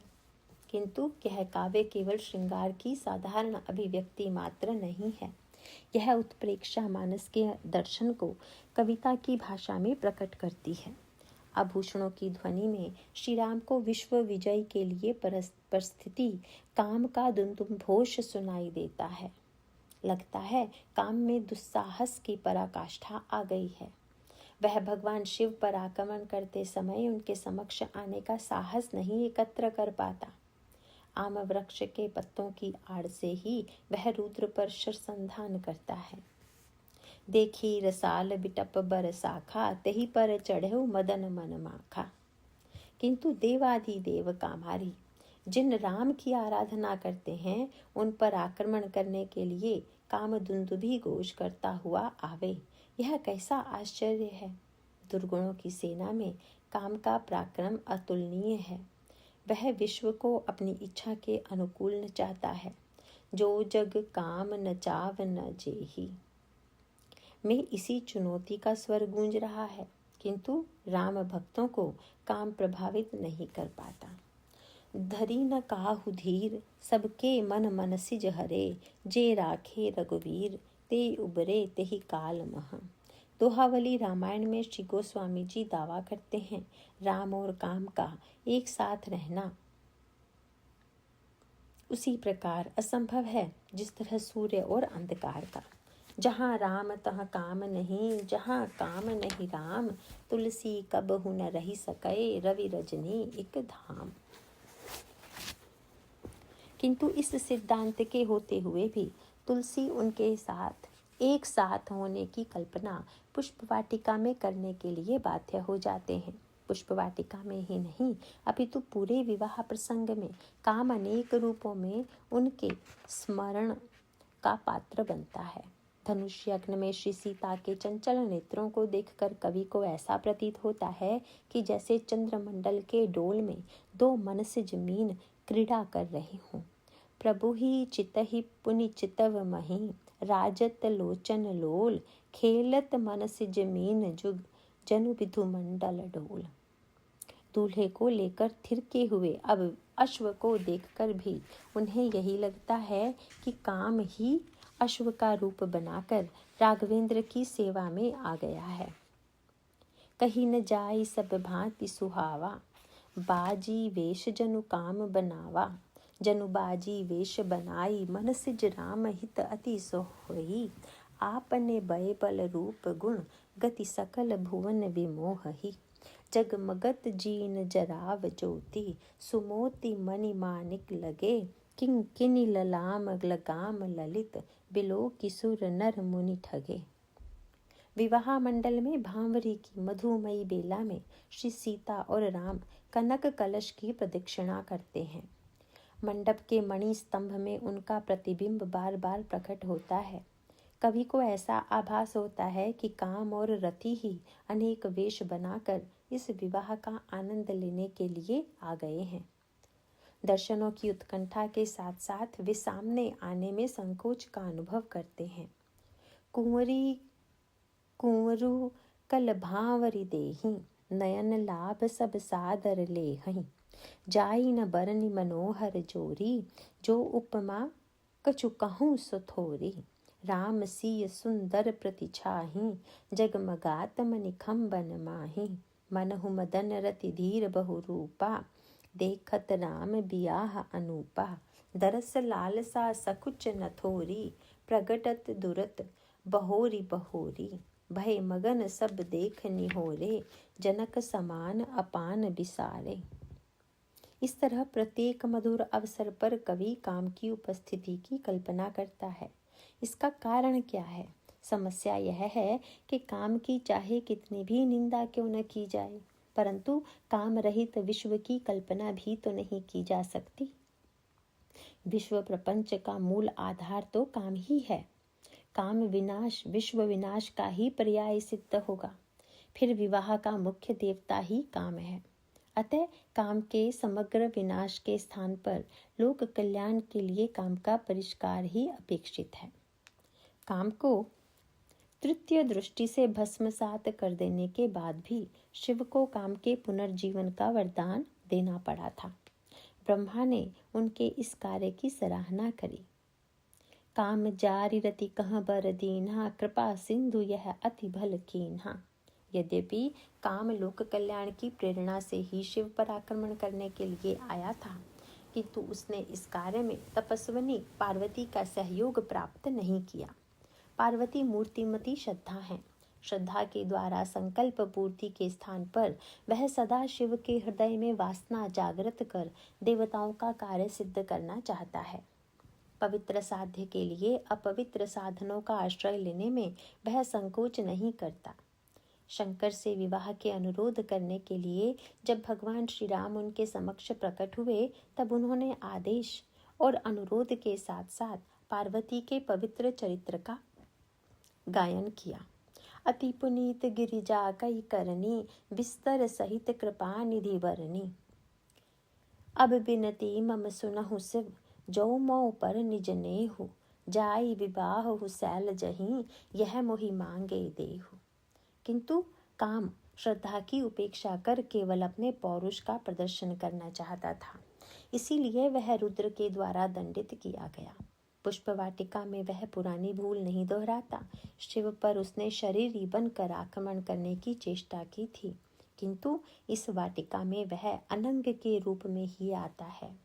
किंतु यह काव्य केवल श्रृंगार की साधारण अभिव्यक्ति मात्र नहीं है। यह उत्प्रेक्षा मानस के दर्शन को कविता की भाषा में प्रकट करती है। आभूषणों की ध्वनि में श्री राम को विश्व विजय के लिए परिस्थिति काम का दुंदुभोष सुनाई देता है। लगता है काम में दुस्साहस की पराकाष्ठा आ गई है। वह भगवान शिव पर आक्रमण करते समय उनके समक्ष आने का साहस नहीं एकत्र कर पाता। आम वृक्ष के पत्तों की आड़ से ही वह रुद्र पर शरसंधान करता है। देखी रसाल बिटप बर साखा, तेही पर चढ़ेऊ मदन मन माखा। किंतु देवाधिदेव कामारी जिन राम की आराधना करते हैं उन पर आक्रमण करने के लिए कामधुंदुभि घोष करता हुआ आवे। यह कैसा आश्चर्य है। दुर्गुणों की सेना में काम का पराक्रम अतुलनीय है। वह विश्व को अपनी इच्छा के अनुकूल नचाता है। जो जग काम नचाव न जेही में इसी चुनौती का स्वर गूंज रहा है, किंतु राम भक्तों को काम प्रभावित नहीं कर पाता। धरी न काहु धीर सबके मन मनसिज हरे, जे राखे रघुवीर ते उबरे तेहि काल मह। दोहावली रामायण में श्री गोस्वामी जी दावा करते हैं, राम और काम का एक साथ रहना उसी प्रकार असंभव है जिस तरह सूर्य और अंधकार का। जहाँ राम तहाँ काम नहीं, जहाँ काम नहीं राम, तुलसी कबहु न रही सके, रवि रजनी एक धाम। किंतु इस सिद्धांत के होते हुए भी तुलसी उनके साथ एक साथ होने की कल्पना पुष्प वाटिका में करने के लिए बाध्य हो जाते हैं। पुष्प वाटिका में ही नहीं अपितु पूरे विवाह प्रसंग में काम अनेक रूपों में उनके स्मरण का पात्र बनता है। धनुष यज्ञ में श्री सीता के चंचल नेत्रों को देखकर कवि को ऐसा प्रतीत होता है कि जैसे चंद्रमंडल के डोल में दो मनसिज मीन क्रीड़ा कर रहे हों। प्रभु ही चितहि पुनि चितव मही, राजत लोचन लोल, खेलत मनसिज मीन जुग, जनु विधु मंडल डोल। दूल्हे को लेकर थिरके हुए अब अश्व को देखकर भी उन्हें यही लगता है कि काम ही अश्व का रूप बनाकर राघवेंद्र की सेवा में आ गया है। कहीं न जाई सब भांति सुहावा, बाजी वेश जनु काम बनावा, जनु बाजी वेश बनाई, मनसिज राम हित अति सोहई, आपने भय बल रूप गुण, गति सकल भुवन विमोहहि। जगमगत जीन जराव ज्योति, सुमोति मणि मानिक लगे, किंकिनी ललाम लगाम ललित, बिलो किशोर नर मुनि ठगे। विवाह मंडल में भांवरी की मधुमयी बेला में श्री सीता और राम कनक कलश की प्रदक्षिणा करते हैं। मंडप के मणि स्तंभ में उनका प्रतिबिंब बार बार प्रकट होता है। कवि को ऐसा आभास होता है कि काम और रति ही अनेक वेश बनाकर इस विवाह का आनंद लेने के लिए आ गए हैं। दर्शनों की उत्कंठा के साथ साथ वे सामने आने में संकोच का अनुभव करते हैं। कुंवरू कल भांवरी देहि, नयन लाभ सब सादर लेहि, जाई न बरनि मनोहर जोरी, जो उपमा कछु कहूँ सो थोरी। राम सिय सुंदर प्रतिछाहि, जगमगात मणिखंबन माहि, मनहु मदन रति धीर बहु रूपा, देखत राम बियाह अनूपा। दरस लालसा सकुच न थोरी, प्रगटत दुरत बहोरी बहोरी, भय मगन सब देख निहोरे, जनक समान अपान बिसारे। इस तरह प्रत्येक मधुर अवसर पर कवि काम की उपस्थिति की कल्पना करता है। इसका कारण क्या है? समस्या यह है कि काम की चाहे कितनी भी निंदा क्यों न की जाए, परंतु काम रहित विश्व की कल्पना भी तो नहीं की जा सकती। विश्व प्रपंच का मूल आधार तो काम ही है। काम विनाश विश्व विनाश का ही पर्याय सिद्ध होगा। फिर विवाह का मुख्य देवता ही काम है। अतः काम के समग्र विनाश के स्थान पर लोक कल्याण के लिए काम का परिष्कार ही अपेक्षित है। काम को तृतीय दृष्टि से भस्मसात कर देने के बाद भी शिव को काम के पुनर्जीवन का वरदान देना पड़ा था। ब्रह्मा ने उनके इस कार्य की सराहना करी। काम जारी रति कह बर दीन्हा, कृपा सिंधु यह अति भल कीन्हा। यद्यपि काम लोक कल्याण की प्रेरणा से ही शिव पर आक्रमण करने के लिए आया था, किंतु उसने इस कार्य में तपस्विनी पार्वती का सहयोग प्राप्त नहीं किया। पार्वती मूर्तिमती श्रद्धा है। श्रद्धा के द्वारा संकल्प पूर्ति के स्थान पर वह सदा शिव के हृदय में वासना जागृत कर देवताओं का कार्य सिद्ध करना चाहता है। पवित्र साध्य के लिए अपवित्र साधनों का आश्रय लेने में वह संकोच नहीं करता। शंकर से विवाह के अनुरोध करने के लिए जब भगवान श्री राम उनके समक्ष प्रकट हुए, तब उन्होंने आदेश और अनुरोध के साथ साथ पार्वती के पवित्र चरित्र का गायन किया। अति पुनीत गिरिजा कई करनी, विस्तर सहित कृपा निधि बरनी। अब बिनती मम सुनहु शिव, जो मो पर निज नेहु। जाई विवाह हुसैल जहीं, यह मोहि मांगे देहु। किंतु काम श्रद्धा की उपेक्षा कर केवल अपने पौरुष का प्रदर्शन करना चाहता था, इसीलिए वह रुद्र के द्वारा दंडित किया गया। पुष्प वाटिका में वह पुरानी भूल नहीं दोहराता। शिव पर उसने शरीरी बनकर आक्रमण करने की चेष्टा की थी, किंतु इस वाटिका में वह अनंग के रूप में ही आता है।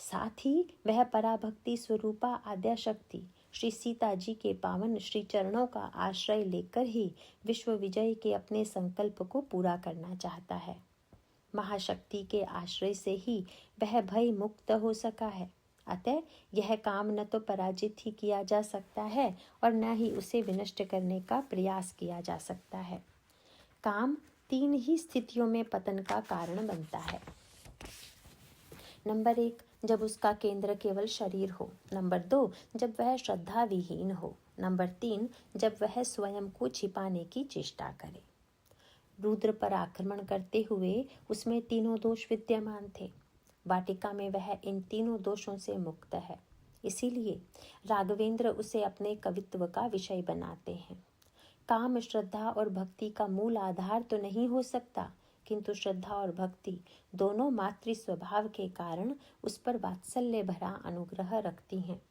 साथ ही वह पराभक्ति स्वरूपा आद्या शक्ति श्री सीता जी के पावन श्री चरणों का आश्रय लेकर ही विश्व विजय के अपने संकल्प को पूरा करना चाहता है। महाशक्ति के आश्रय से ही वह भय मुक्त हो सका है। अतः यह काम न तो पराजित ही किया जा सकता है और न ही उसे विनष्ट करने का प्रयास किया जा सकता है। काम 3 ही स्थितियों में पतन का कारण बनता है। नंबर 1, जब उसका केंद्र केवल शरीर हो। नंबर 2, जब वह श्रद्धा विहीन हो। नंबर 3, जब वह स्वयं को छिपाने की चेष्टा करे। रुद्र पर आक्रमण करते हुए उसमें तीनों दोष विद्यमान थे। वाटिका में वह इन तीनों दोषों से मुक्त है, इसीलिए राघवेंद्र उसे अपने कवित्व का विषय बनाते हैं। काम श्रद्धा और भक्ति का मूल आधार तो नहीं हो सकता, किंतु श्रद्धा और भक्ति दोनों मातृ स्वभाव के कारण उस पर वात्सल्य भरा अनुग्रह रखती हैं।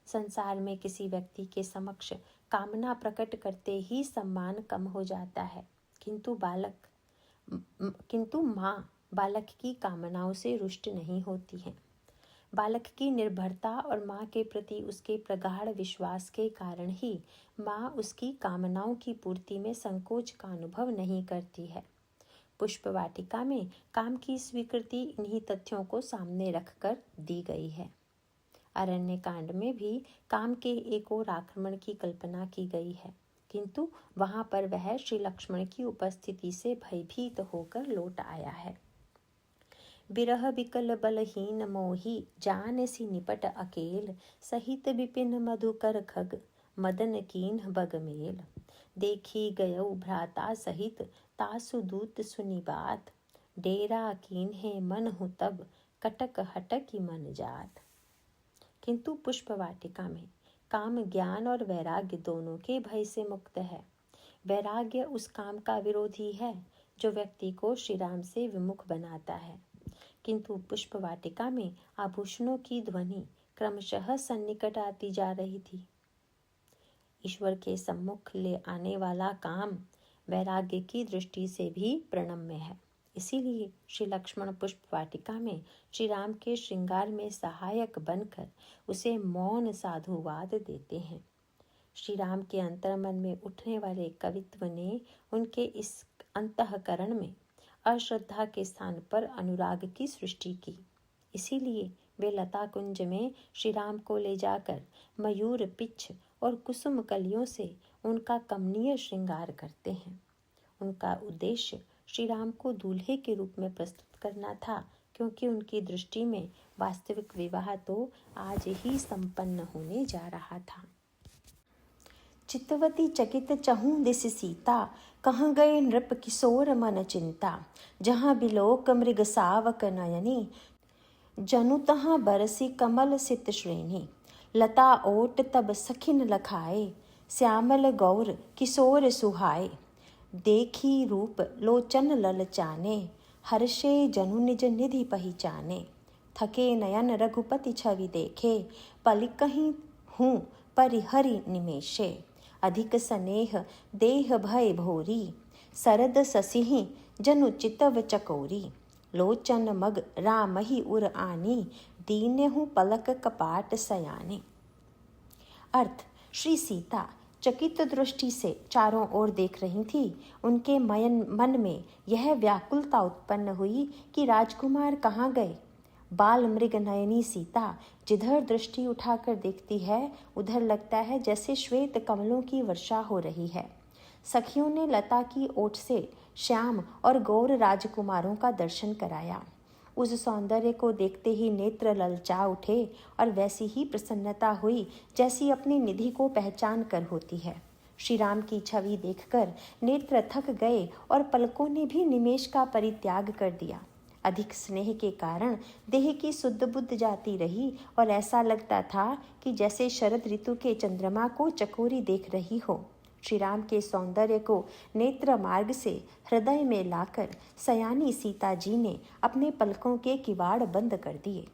संसार में किसी व्यक्ति के समक्ष कामना प्रकट करते ही सम्मान कम हो जाता है, किंतु माँ बालक की कामनाओं से रुष्ट नहीं होती हैं। बालक की निर्भरता और माँ के प्रति उसके प्रगाढ़ विश्वास के कारण ही माँ उसकी कामनाओं की पूर्ति में संकोच का अनुभव नहीं करती है। पुष्प वाटिका में काम की स्वीकृति इन्हीं तथ्यों को सामने रखकर दी गई है। अरण्य कांड में भी काम के एक और आक्रमण की कल्पना की गई है, किंतु वहां पर वह श्री लक्ष्मण की उपस्थिति से भयभीत होकर लौट आया है। बिरह बिकल बलहीन मोही, जान सी निपट अकेल। सहित विपिन मधुकर खग, मदन कीन बगमेल। देखी गयौ भ्राता सहित, तासु दूत सुनी बात। डेरा कीन है मन हूँ तब, कटक हटकी मन जात। किंतु पुष्प वाटिका में काम ज्ञान और वैराग्य दोनों के भय से मुक्त है। वैराग्य उस काम का विरोधी है जो व्यक्ति को श्री राम से विमुख बनाता है, किंतु पुष्प वाटिका में आभूषणों की ध्वनि क्रमशः सन्निकट आती जा रही थी। ईश्वर के सम्मुख ले आने वाला काम वैराग्य की दृष्टि से भी प्रणम्य है। इसीलिए श्री लक्ष्मण पुष्प वाटिका में श्री राम के श्रृंगार में सहायक बनकर उसे मौन साधुवाद देते हैं। श्री राम के अंतर्मन में उठने वाले कवित्व ने उनके इस अंतःकरण में अश्रद्धा के स्थान पर अनुराग की सृष्टि की। इसीलिए वे लता कुंज में श्री राम को ले जाकर मयूर पिच्छ और कुसुम कलियों से उनका कमनीय श्रृंगार करते हैं। उनका उद्देश्य श्री राम को दूल्हे के रूप में प्रस्तुत करना था, क्योंकि उनकी दृष्टि में वास्तविक विवाह तो आज ही संपन्न होने जा रहा था। चितवती चकित चहूँ दिस सीता, कहाँ गए नृप किशोर मन चिंता। जहाँ बिलोक मृग सावक नयनी, जनु तहाँ बरसी कमल सित श्रेणी। लता ओट तब सखिन लखाए, श्यामल गौर किशोर सुहाए। देखी रूप लोचन ललचाने, हर्षे जनु निज निधि पहिचाने। थके नयन रघुपति छवि देखे, पलिकहीं हूँ परिहरि निमेषे। अधिक स्नेह देह भय भोरी, सरद ससिहि जनु चितव चकोरी। लोचन मग रामहि उर आनी, दीन्यहु पलक कपाट सयानी। अर्थ, श्री सीता चकित दृष्टि से चारों ओर देख रही थी। उनके मन में यह व्याकुलता उत्पन्न हुई कि राजकुमार कहाँ गए। बाल मृग नयनी सीता जिधर दृष्टि उठाकर देखती है, उधर लगता है जैसे श्वेत कमलों की वर्षा हो रही है। सखियों ने लता की ओट से श्याम और गौर राजकुमारों का दर्शन कराया। उस सौंदर्य को देखते ही नेत्र ललचा उठे और वैसी ही प्रसन्नता हुई जैसी अपनी निधि को पहचान कर होती है। श्री राम की छवि देखकर नेत्र थक गए और पलकों ने भी निमेष का परित्याग कर दिया। अधिक स्नेह के कारण देह की सुध बुद्ध जाती रही और ऐसा लगता था कि जैसे शरद ऋतु के चंद्रमा को चकोरी देख रही हो। श्री राम के सौंदर्य को नेत्र मार्ग से हृदय में लाकर सयानी सीता जी ने अपने पलकों के किवाड़ बंद कर दिए।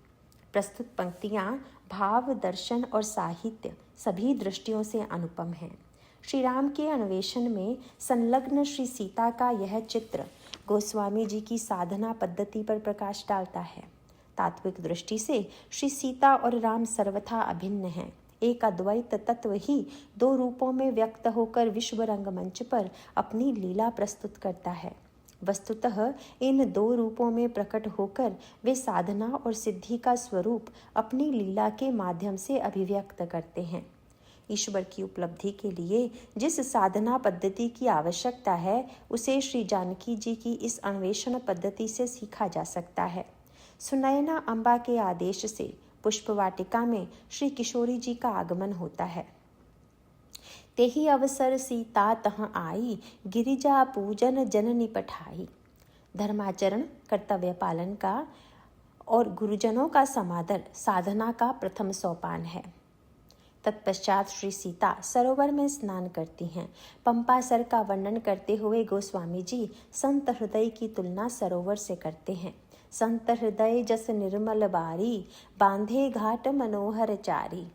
प्रस्तुत पंक्तियाँ भाव, दर्शन और साहित्य सभी दृष्टियों से अनुपम हैं। श्री राम के अन्वेषण में संलग्न श्री सीता का यह चित्र गोस्वामी जी की साधना पद्धति पर प्रकाश डालता है। तात्विक दृष्टि से श्री सीता और राम सर्वथा अभिन्न हैं। एक अद्वैत तत्व ही दो रूपों में व्यक्त होकर विश्व रंगमंच पर अपनी लीला प्रस्तुत करता है। वस्तुतः इन दो रूपों में प्रकट होकर वे साधना और सिद्धि का स्वरूप अपनी लीला के माध्यम से अभिव्यक्त करते हैं। ईश्वर की उपलब्धि के लिए जिस साधना पद्धति की आवश्यकता है उसे श्री जानकी जी की इस अन्वेषण पद्धति से सीखा जा सकता है। सुनयना अम्बा के आदेश से पुष्प वाटिका में श्री किशोरी जी का आगमन होता है। तेहि अवसर सीता तह आई, गिरिजा पूजन जननी पठाई। धर्माचरण, कर्तव्य पालन का और गुरुजनों का समादर साधना का प्रथम सोपान है। तत्पश्चात श्री सीता सरोवर में स्नान करती हैं। पंपासर का वर्णन करते हुए गोस्वामी जी संत हृदय की तुलना सरोवर से करते हैं। संत हृदय जस निर्मल बारी, बांधे घाट मनोहर चारी।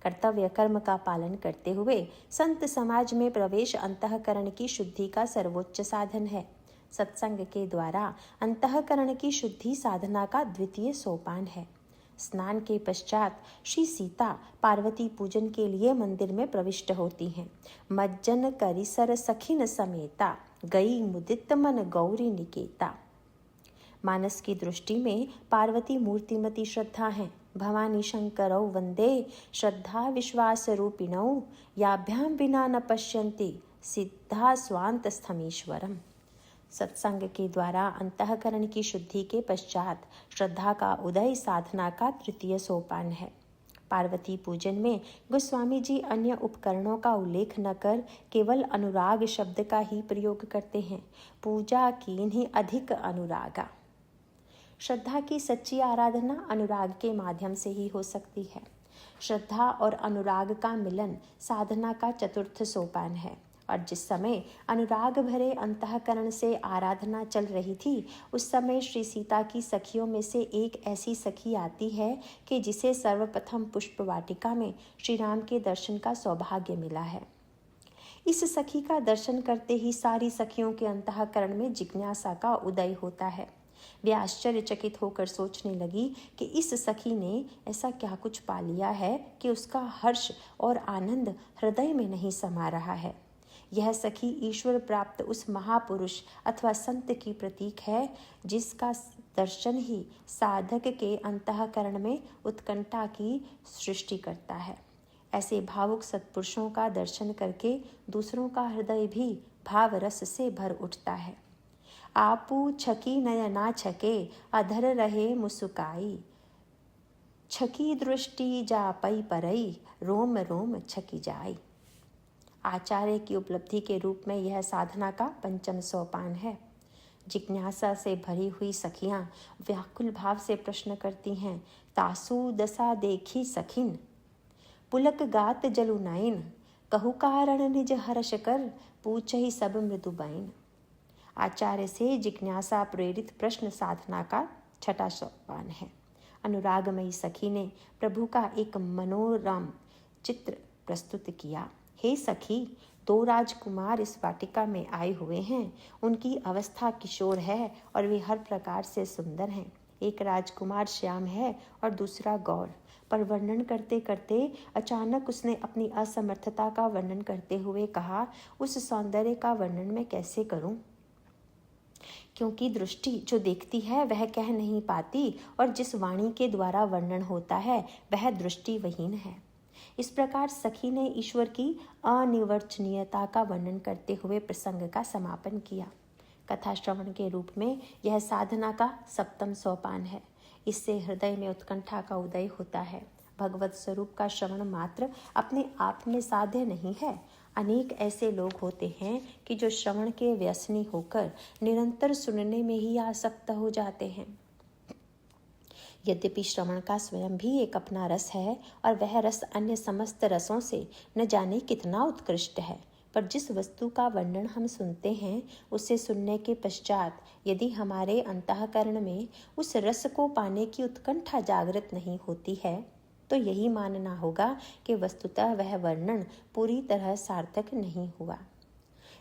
कर्तव्य कर्म का पालन करते हुए संत समाज में प्रवेश अंतःकरण की शुद्धि का सर्वोच्च साधन है। सत्संग के द्वारा अंतःकरण की शुद्धि साधना का द्वितीय सोपान है। स्नान के पश्चात श्री सीता पार्वती पूजन के लिए मंदिर में प्रविष्ट होती हैं। मज्जन करिसर सखिन समेता, गई मुदित मन गौरी निकेता। मानस की दृष्टि में पार्वती मूर्तिमती श्रद्धा हैं। भवानी शंकरौ वंदे श्रद्धा विश्वास रूपिणौ, याभ्याम बिना न पश्यन्ति सिद्धा स्वांत स्थमीश्वरम। सत्संग के द्वारा अंतःकरण की शुद्धि के पश्चात श्रद्धा का उदय साधना का तृतीय सोपान है। पार्वती पूजन में गोस्वामी जी अन्य उपकरणों का उल्लेख न कर केवल अनुराग शब्द का ही प्रयोग करते हैं। पूजा कीन्हि अधिक अनुरागा। श्रद्धा की सच्ची आराधना अनुराग के माध्यम से ही हो सकती है। श्रद्धा और अनुराग का मिलन साधना का चतुर्थ सोपान है। और जिस समय अनुराग भरे अंतःकरण से आराधना चल रही थी उस समय श्री सीता की सखियों में से एक ऐसी सखी आती है कि जिसे सर्वप्रथम पुष्प वाटिका में श्री राम के दर्शन का सौभाग्य मिला है। इस सखी का दर्शन करते ही सारी सखियों के अंतःकरण में जिज्ञासा का उदय होता है। वे आश्चर्यचकित होकर सोचने लगी कि इस सखी ने ऐसा क्या कुछ पा लिया है कि उसका हर्ष और आनंद हृदय में नहीं समा रहा है। यह सखी ईश्वर प्राप्त उस महापुरुष अथवा संत की प्रतीक है जिसका दर्शन ही साधक के अंतःकरण में उत्कंठा की सृष्टि करता है। ऐसे भावुक सत्पुरुषों का दर्शन करके दूसरों का हृदय भी भाव रस से भर उठता है। आपू छकी नयना छके, अधर रहे मुसुकाई। छकी दृष्टि जा पई परई, रोम रोम छकी जाई। आचार्य की उपलब्धि के रूप में यह साधना का पंचम सोपान है। जिज्ञासा से भरी हुई सखियां व्याकुल भाव से प्रश्न करती हैं। तासु दशा देखी सखिन, पुलक गात जलु नयन, कहु कारण निज हर्ष कर, पूछहि सब मृदु बैन। आचार्य से जिज्ञासा प्रेरित प्रश्न साधना का छठा सोपान है। अनुरागमयी सखी ने प्रभु का एक मनोरम चित्र प्रस्तुत किया। हे सखी, दो राजकुमार इस वाटिका में आए हुए हैं। उनकी अवस्था किशोर है और वे हर प्रकार से सुंदर हैं। एक राजकुमार श्याम है और दूसरा गौर। पर वर्णन करते करते अचानक उसने अपनी असमर्थता का वर्णन करते हुए कहा, उस सौंदर्य का वर्णन मैं कैसे करूं? क्योंकि दृष्टि जो देखती है वह कह नहीं पाती और जिस वाणी के द्वारा वर्णन होता है वह दृष्टिविहीन है। इस प्रकार सखी ने ईश्वर की अनिर्वचनीयता का वर्णन करते हुए प्रसंग का समापन किया। कथा श्रवण के रूप में यह साधना का 7वां सोपान है। इससे हृदय में उत्कंठा का उदय होता है। भगवत स्वरूप का श्रवण मात्र अपने आप में साध्य नहीं है। अनेक ऐसे लोग होते हैं कि जो श्रवण के व्यसनी होकर निरंतर सुनने में ही आसक्त हो जाते हैं। यद्यपि श्रवण का स्वयं भी एक अपना रस है और वह रस अन्य समस्त रसों से न जाने कितना उत्कृष्ट है, पर जिस वस्तु का वर्णन हम सुनते हैं उसे सुनने के पश्चात यदि हमारे अंतःकरण में उस रस को पाने की उत्कंठा जागृत नहीं होती है तो यही मानना होगा कि वस्तुतः वह वर्णन पूरी तरह सार्थक नहीं हुआ।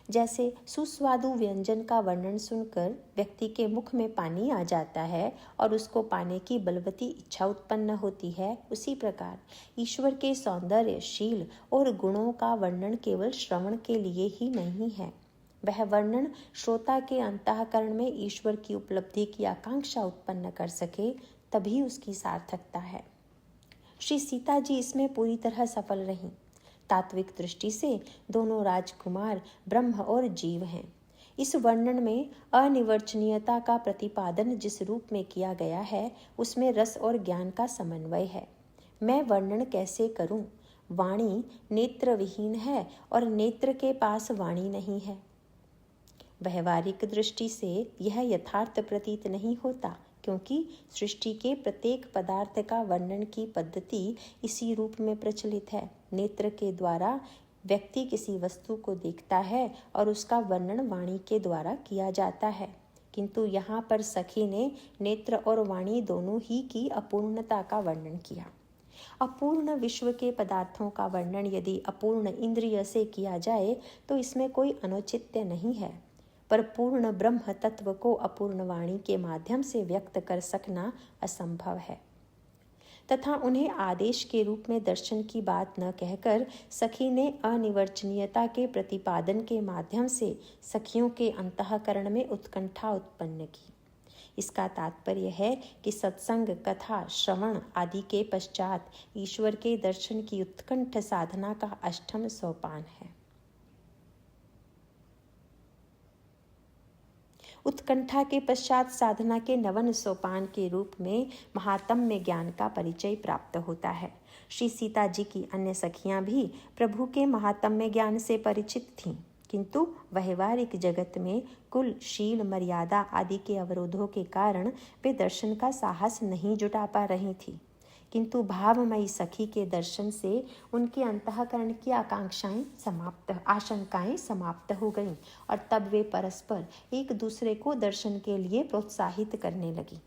जैसे सुस्वादु व्यंजन का वर्णन सुनकर व्यक्ति के मुख में पानी आ जाता है और उसको पाने की बलवती इच्छा उत्पन्न होती है, उसी प्रकार ईश्वर के सौंदर्य, शील और गुणों का वर्णन केवल श्रवण के लिए ही नहीं है। वह वर्णन श्रोता के अंतःकरण में ईश्वर की उपलब्धि की आकांक्षा उत्पन्न कर सके, तभी उसकी सार्थकता है। श्री सीता जी इसमें पूरी तरह सफल रहीं। तात्विक दृष्टि से दोनों राजकुमार ब्रह्म और जीव हैं। इस वर्णन में अनिर्वचनीयता का प्रतिपादन जिस रूप में किया गया है उसमें रस और ज्ञान का समन्वय है। मैं वर्णन कैसे करूं? वाणी नेत्र विहीन है और नेत्र के पास वाणी नहीं है। व्यवहारिक दृष्टि से यह यथार्थ प्रतीत नहीं होता, क्योंकि सृष्टि के प्रत्येक पदार्थ का वर्णन की पद्धति इसी रूप में प्रचलित है। नेत्र के द्वारा व्यक्ति किसी वस्तु को देखता है और उसका वर्णन वाणी के द्वारा किया जाता है, किंतु यहाँ पर सखी ने नेत्र और वाणी दोनों ही की अपूर्णता का वर्णन किया। अपूर्ण विश्व के पदार्थों का वर्णन यदि अपूर्ण इंद्रिय से किया जाए तो इसमें कोई अनुचित्य नहीं है, पर पूर्ण ब्रह्म तत्व को अपूर्ण वाणी के माध्यम से व्यक्त कर सकना असंभव है। तथा उन्हें आदेश के रूप में दर्शन की बात न कहकर सखी ने अनिर्वचनीयता के प्रतिपादन के माध्यम से सखियों के अंतःकरण में उत्कंठा उत्पन्न की। इसका तात्पर्य है कि सत्संग, कथा, श्रवण आदि के पश्चात ईश्वर के दर्शन की उत्कंठ साधना का 8वां सोपान है। उत्कंठा के पश्चात साधना के 9वें सोपान के रूप में महात्म्य ज्ञान का परिचय प्राप्त होता है। श्री सीता जी की अन्य सखियां भी प्रभु के महात्म्य ज्ञान से परिचित थीं, किंतु व्यवहारिक जगत में कुल, शील, मर्यादा आदि के अवरोधों के कारण वे दर्शन का साहस नहीं जुटा पा रही थी। किंतु भावमयी सखी के दर्शन से उनके अंतःकरण की आशंकाएं समाप्त हो गईं और तब वे परस्पर एक दूसरे को दर्शन के लिए प्रोत्साहित करने लगी।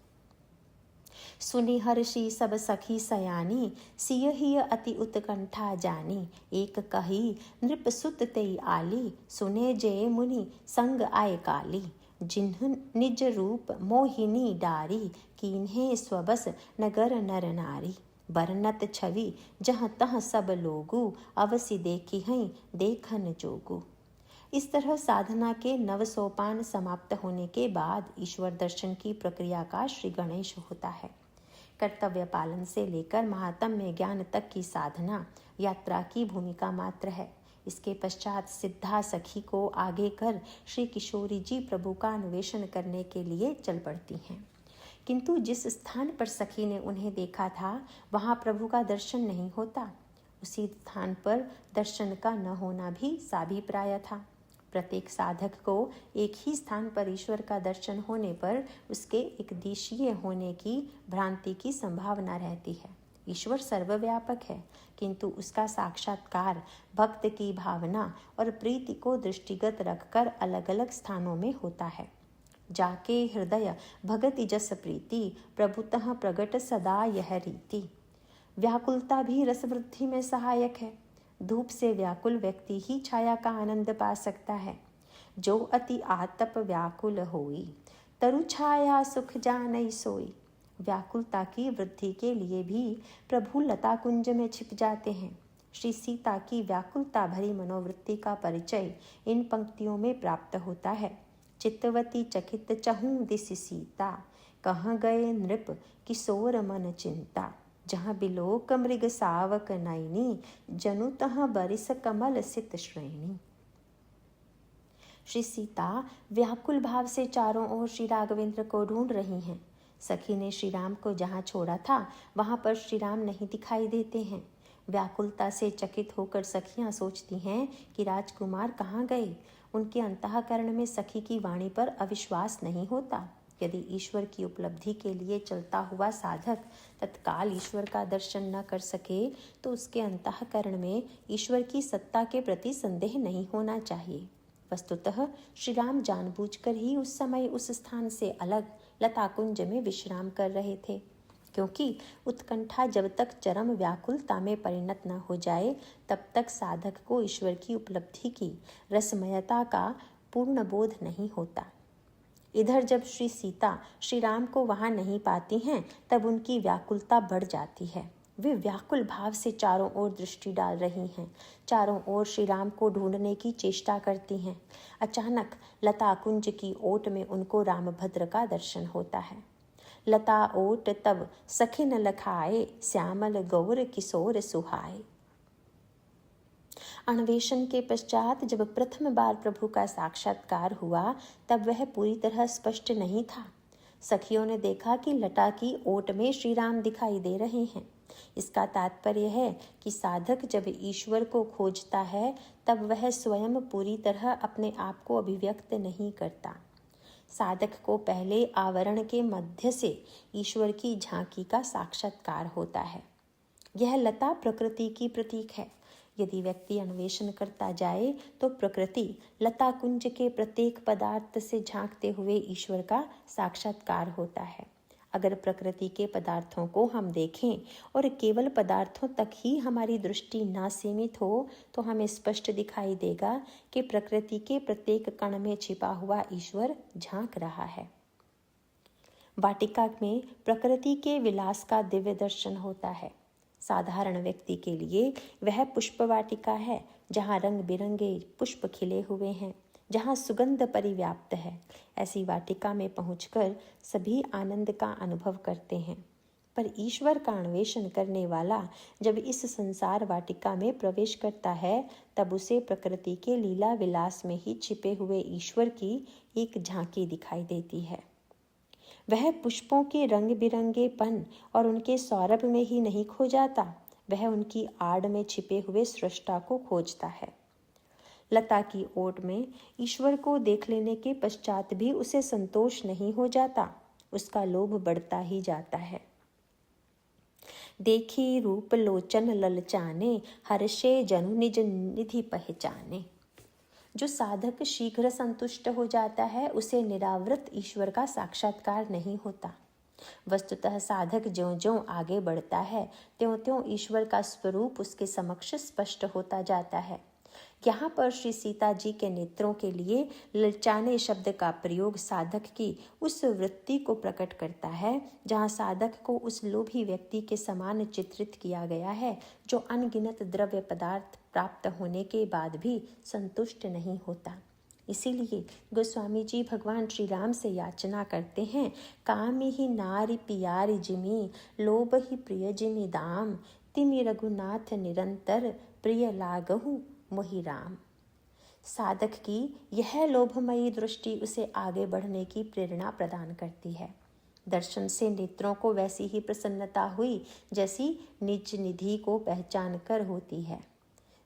सुनि हर्षि सब सखी सयानी, सियहि अति उत्कंठा जानी। एक कही नृप सुत तेई आली, सुने जय मुनि संग आय काली। जिन्ह निज रूप मोहिनी डारी, कीन्हे स्वबस नगर नर नारी। बरनत छवि जहाँ तहाँ सब लोगु, अवसि देखी हैं देखन जोगु। इस तरह साधना के 9 सोपान समाप्त होने के बाद ईश्वर दर्शन की प्रक्रिया का श्री गणेश होता है। कर्तव्य पालन से लेकर महात्म्य ज्ञान तक की साधना यात्रा की भूमिका मात्र है। इसके पश्चात सिद्धा सखी को आगे कर श्री किशोरी जी प्रभु का अन्वेषण करने के लिए चल पड़ती हैं। किंतु जिस स्थान पर सखी ने उन्हें देखा था वहाँ प्रभु का दर्शन नहीं होता। उसी स्थान पर दर्शन का न होना भी साभिप्राय था। प्रत्येक साधक को एक ही स्थान पर ईश्वर का दर्शन होने पर उसके एक दिशीय होने की भ्रांति की संभावना रहती है। ईश्वर सर्वव्यापक है, किंतु उसका साक्षात्कार भक्त की भावना और प्रीति को दृष्टिगत रखकर अलग अलग स्थानों में होता है। जाके हृदय भगति जस प्रीति, प्रभुतः प्रगट सदा यह रीति। व्याकुलता भी रस वृद्धि में सहायक है। धूप से व्याकुल व्यक्ति ही छाया का आनंद पा सकता है। जो अति आतप व्याकुल होई, तरु छाया सुख जानई सोई। व्याकुलता की वृद्धि के लिए भी प्रभु लता कुंज में छिप जाते हैं। श्री सीता की व्याकुलता भरी मनोवृत्ति का परिचय इन पंक्तियों में प्राप्त होता है। चित्तवती चकित चहूँ दिसि सीता, कहाँ गए नृप किशोर मन चिंता। जहाँ बिलोक मृग सावक नैनी, जनु तहाँ बरिस कमल सित श्रेणी। श्री सीता व्याकुल भाव से चारों ओर श्री राघवेंद्र को ढूंढ रही हैं। सखी ने श्री राम को जहाँ छोड़ा था वहाँ पर श्री राम नहीं दिखाई देते हैं। व्याकुलता से चकित होकर सखियाँ सोचती हैं कि राजकुमार कहाँ गए। उनके अंतःकरण में सखी की वाणी पर अविश्वास नहीं होता। यदि ईश्वर की उपलब्धि के लिए चलता हुआ साधक तत्काल ईश्वर का दर्शन न कर सके तो उसके अंतःकरण में ईश्वर की सत्ता के प्रति संदेह नहीं होना चाहिए। वस्तुतः श्री राम जानबूझकर ही उस समय उस स्थान से अलग लता कुंज में विश्राम कर रहे थे, क्योंकि उत्कंठा जब तक चरम व्याकुलता में परिणत न हो जाए तब तक साधक को ईश्वर की उपलब्धि की रसमयता का पूर्ण बोध नहीं होता। इधर जब श्री सीता श्री राम को वहां नहीं पाती हैं तब उनकी व्याकुलता बढ़ जाती है। वे व्याकुल भाव से चारों ओर दृष्टि डाल रही हैं, चारों ओर श्री राम को ढूंढने की चेष्टा करती हैं। अचानक लता कुंज की ओट में उनको रामभद्र का दर्शन होता है। लता ओट तब सखिन लखाए, श्यामल गौर किशोर सुहाए। अन्वेषण के पश्चात जब प्रथम बार प्रभु का साक्षात्कार हुआ तब वह पूरी तरह स्पष्ट नहीं था। सखियों ने देखा कि लता की ओट में श्री राम दिखाई दे रहे हैं। इसका तात्पर्य है कि साधक जब ईश्वर को खोजता है तब वह स्वयं पूरी तरह अपने आप को अभिव्यक्त नहीं करता। साधक को पहले आवरण के मध्य से ईश्वर की झांकी का साक्षात्कार होता है। यह लता प्रकृति की प्रतीक है। यदि व्यक्ति अन्वेषण करता जाए तो प्रकृति लता कुंज के प्रत्येक पदार्थ से झांकते हुए ईश्वर का साक्षात्कार होता है। अगर प्रकृति के पदार्थों को हम देखें और केवल पदार्थों तक ही हमारी दृष्टि ना सीमित हो तो हमें स्पष्ट दिखाई देगा कि प्रकृति के प्रत्येक कण में छिपा हुआ ईश्वर झांक रहा है। वाटिका में प्रकृति के विलास का दिव्य दर्शन होता है। साधारण व्यक्ति के लिए वह पुष्प वाटिका है, जहाँ रंग बिरंगे पुष्प खिले हुए हैं, जहाँ सुगंध परिव्याप्त है। ऐसी वाटिका में पहुंचकर सभी आनंद का अनुभव करते हैं। पर ईश्वर का अन्वेषण करने वाला जब इस संसार वाटिका में प्रवेश करता है तब उसे प्रकृति के लीला विलास में ही छिपे हुए ईश्वर की एक झांकी दिखाई देती है। वह पुष्पों के रंग बिरंगेपन और उनके सौरभ में ही नहीं खो जाता, वह उनकी आड़ में छिपे हुए सृष्टा को खोजता है। लता की ओट में ईश्वर को देख लेने के पश्चात भी उसे संतोष नहीं हो जाता, उसका लोभ बढ़ता ही जाता है। देखी रूप लोचन ललचाने, हर्षे जनु निज निधि पहचाने। जो साधक शीघ्र संतुष्ट हो जाता है उसे निरावृत ईश्वर का साक्षात्कार नहीं होता। वस्तुतः साधक ज्यों-ज्यों आगे बढ़ता है त्यों-त्यों ईश्वर का स्वरूप उसके समक्ष स्पष्ट होता जाता है। यहाँ पर श्री सीता जी के नेत्रों के लिए ललचाने शब्द का प्रयोग साधक की उस वृत्ति को प्रकट करता है जहाँ साधक को उस लोभी व्यक्ति के समान चित्रित किया गया है जो अनगिनत द्रव्य पदार्थ प्राप्त होने के बाद भी संतुष्ट नहीं होता। इसीलिए गोस्वामी जी भगवान श्री राम से याचना करते हैं, कामी ही नारी पियारी जिमी, लोभ ही प्रिय जिमी दाम, तिमि रघुनाथ निरंतर प्रिय लागहु मोहि राम। साधक की यह लोभमयी दृष्टि उसे आगे बढ़ने की प्रेरणा प्रदान करती है। दर्शन से नेत्रों को वैसी ही प्रसन्नता हुई जैसी निज निधि को पहचान कर होती है।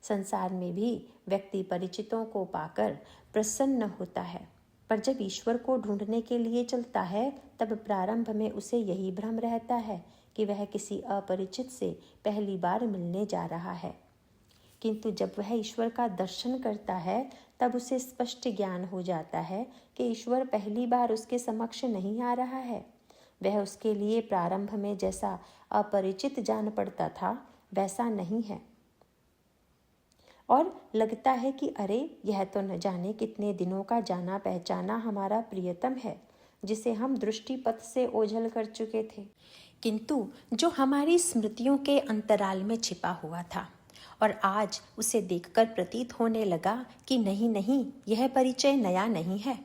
संसार में भी व्यक्ति परिचितों को पाकर प्रसन्न होता है, पर जब ईश्वर को ढूंढने के लिए चलता है तब प्रारंभ में उसे यही भ्रम रहता है कि वह किसी अपरिचित से पहली बार मिलने जा रहा है। किंतु जब वह ईश्वर का दर्शन करता है तब उसे स्पष्ट ज्ञान हो जाता है कि ईश्वर पहली बार उसके समक्ष नहीं आ रहा है। वह उसके लिए प्रारंभ में जैसा अपरिचित जान पड़ता था वैसा नहीं है और लगता है कि अरे यह तो न जाने कितने दिनों का जाना पहचाना हमारा प्रियतम है जिसे हम दृष्टिपथ से ओझल कर चुके थे, किंतु जो हमारी स्मृतियों के अंतराल में छिपा हुआ था और आज उसे देखकर प्रतीत होने लगा कि नहीं, यह परिचय नया नहीं है।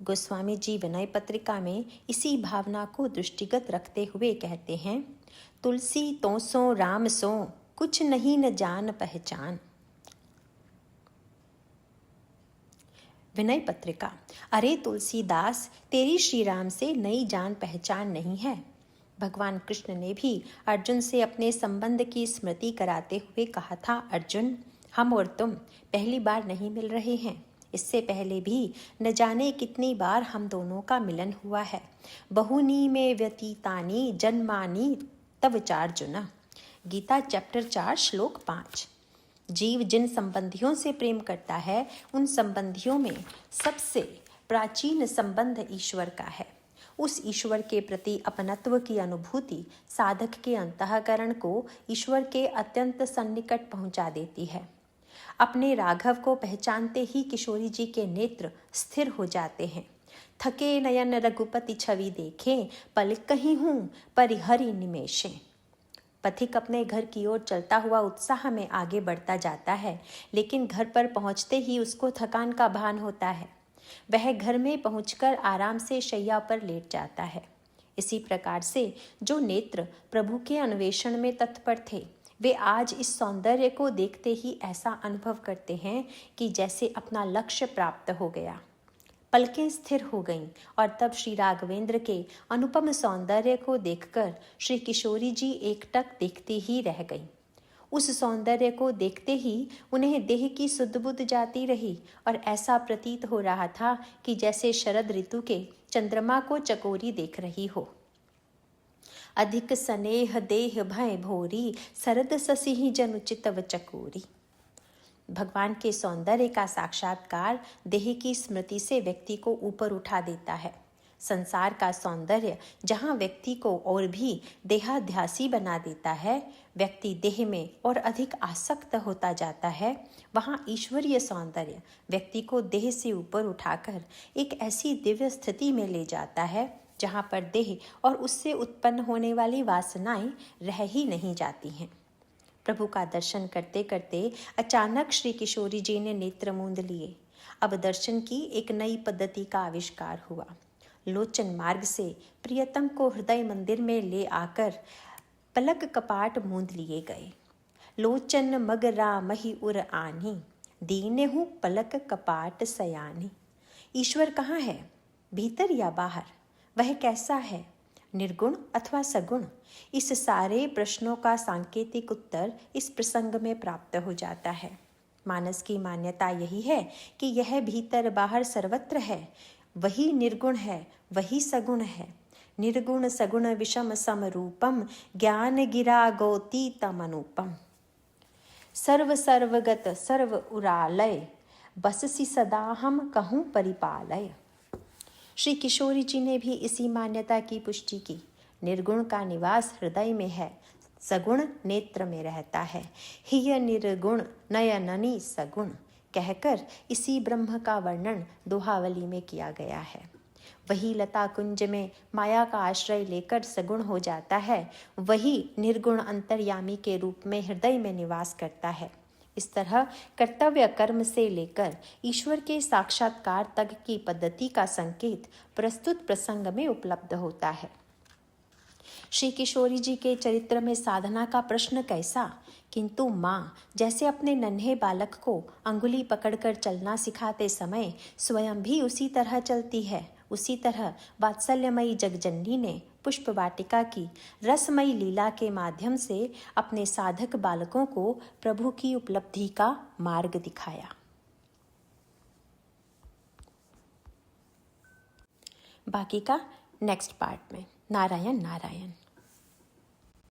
गोस्वामी जी विनय पत्रिका में इसी भावना को दृष्टिगत रखते हुए कहते हैं, तुलसी तो सो राम सो, कुछ नहीं न जान पहचान। विनय पत्रिका। अरे तुलसीदास, तेरी श्री राम से नई जान पहचान नहीं है। भगवान कृष्ण ने भी अर्जुन से अपने संबंध की स्मृति कराते हुए कहा था, अर्जुन, हम और तुम पहली बार नहीं मिल रहे हैं। इससे पहले भी न जाने कितनी बार हम दोनों का मिलन हुआ है। बहुनी में व्यतीतानी जन्मानी तव चार्जुन। गीता चैप्टर 4 श्लोक 5। जीव जिन संबंधियों से प्रेम करता है, उन संबंधियों में सबसे प्राचीन संबंध ईश्वर का है। उस ईश्वर के प्रति अपनत्व की अनुभूति साधक के अंतःकरण को ईश्वर के अत्यंत सन्निकट पहुंचा देती है। अपने राघव को पहचानते ही किशोरी जी के नेत्र स्थिर हो जाते हैं। थके नयन रघुपति छवि देखे, पलक कहीं हूँ परिहरि निमेषे। पथिक अपने घर की ओर चलता हुआ उत्साह में आगे बढ़ता जाता है, लेकिन घर पर पहुंचते ही उसको थकान का भान होता है। वह घर में पहुंचकर आराम से शैया पर लेट जाता है। इसी प्रकार से जो नेत्र प्रभु के अन्वेषण में तत्पर थे, वे आज इस सौंदर्य को देखते ही ऐसा अनुभव करते हैं कि जैसे अपना लक्ष्य प्राप्त हो गया। पलकें स्थिर हो गईं और तब श्री राघवेंद्र के अनुपम सौंदर्य को देखकर श्री किशोरी जी एकटक देखती ही रह गईं। उस सौंदर्य को देखते ही उन्हें देह की सुध बुध जाती रही और ऐसा प्रतीत हो रहा था कि जैसे शरद ऋतु के चंद्रमा को चकोरी देख रही हो। अधिक स्नेह देह भय भोरी, शरद ससिहि जनु चितव चकोरी। भगवान के सौंदर्य का साक्षात्कार देह की स्मृति से व्यक्ति को ऊपर उठा देता है। संसार का सौंदर्य जहाँ व्यक्ति को और भी देहाध्यासी बना देता है, व्यक्ति देह में और अधिक आसक्त होता जाता है, वहाँ ईश्वरीय सौंदर्य व्यक्ति को देह से ऊपर उठाकर एक ऐसी दिव्य स्थिति में ले जाता है जहाँ पर देह और उससे उत्पन्न होने वाली वासनाएं रह ही नहीं जाती हैं। प्रभु का दर्शन करते करते अचानक श्री किशोरी जी ने नेत्र मूंद लिए। अब दर्शन की एक नई पद्धति का आविष्कार हुआ। लोचन मार्ग से प्रियतम को हृदय मंदिर में ले आकर पलक कपाट मूंद लिए गए। लोचन मगरा मही उर आनी, दीने हूँ पलक कपाट सयानी। ईश्वर कहाँ है, भीतर या बाहर? वह कैसा है, निर्गुण अथवा सगुण? इस सारे प्रश्नों का सांकेतिक उत्तर इस प्रसंग में प्राप्त हो जाता है। मानस की मान्यता यही है कि यह भीतर बाहर सर्वत्र है, वही निर्गुण है, वही सगुण है। निर्गुण सगुण विषम समरूपम, ज्ञान गिरा गौती तमनुपम। सर्व सर्वगत सर्व उरालय, बससी सदा हम कहूँ परिपालय। श्री किशोरी जी ने भी इसी मान्यता की पुष्टि की। निर्गुण का निवास हृदय में है, सगुण नेत्र में रहता है। हिय निर्गुण नयननी सगुण कहकर इसी ब्रह्म का वर्णन दोहावली में किया गया है। वही लता कुंज में माया का आश्रय लेकर सगुण हो जाता है, वही निर्गुण अंतर्यामी के रूप में हृदय में निवास करता है। इस तरह कर्तव्य कर्म से लेकर ईश्वर के साक्षात्कार तक की पद्धति का संकेत प्रस्तुत प्रसंग में उपलब्ध होता है। श्री किशोरी जी के चरित्र में साधना का प्रश्न कैसा, किंतु माँ जैसे अपने नन्हे बालक को अंगुली पकड़कर चलना सिखाते समय स्वयं भी उसी तरह चलती है, उसी तरह वात्सल्यमयी जगजननी ने पुष्प वाटिका की रसमयी लीला के माध्यम से अपने साधक बालकों को प्रभु की उपलब्धि का मार्ग दिखाया। बाकी का नेक्स्ट पार्ट में। नारायण नारायण।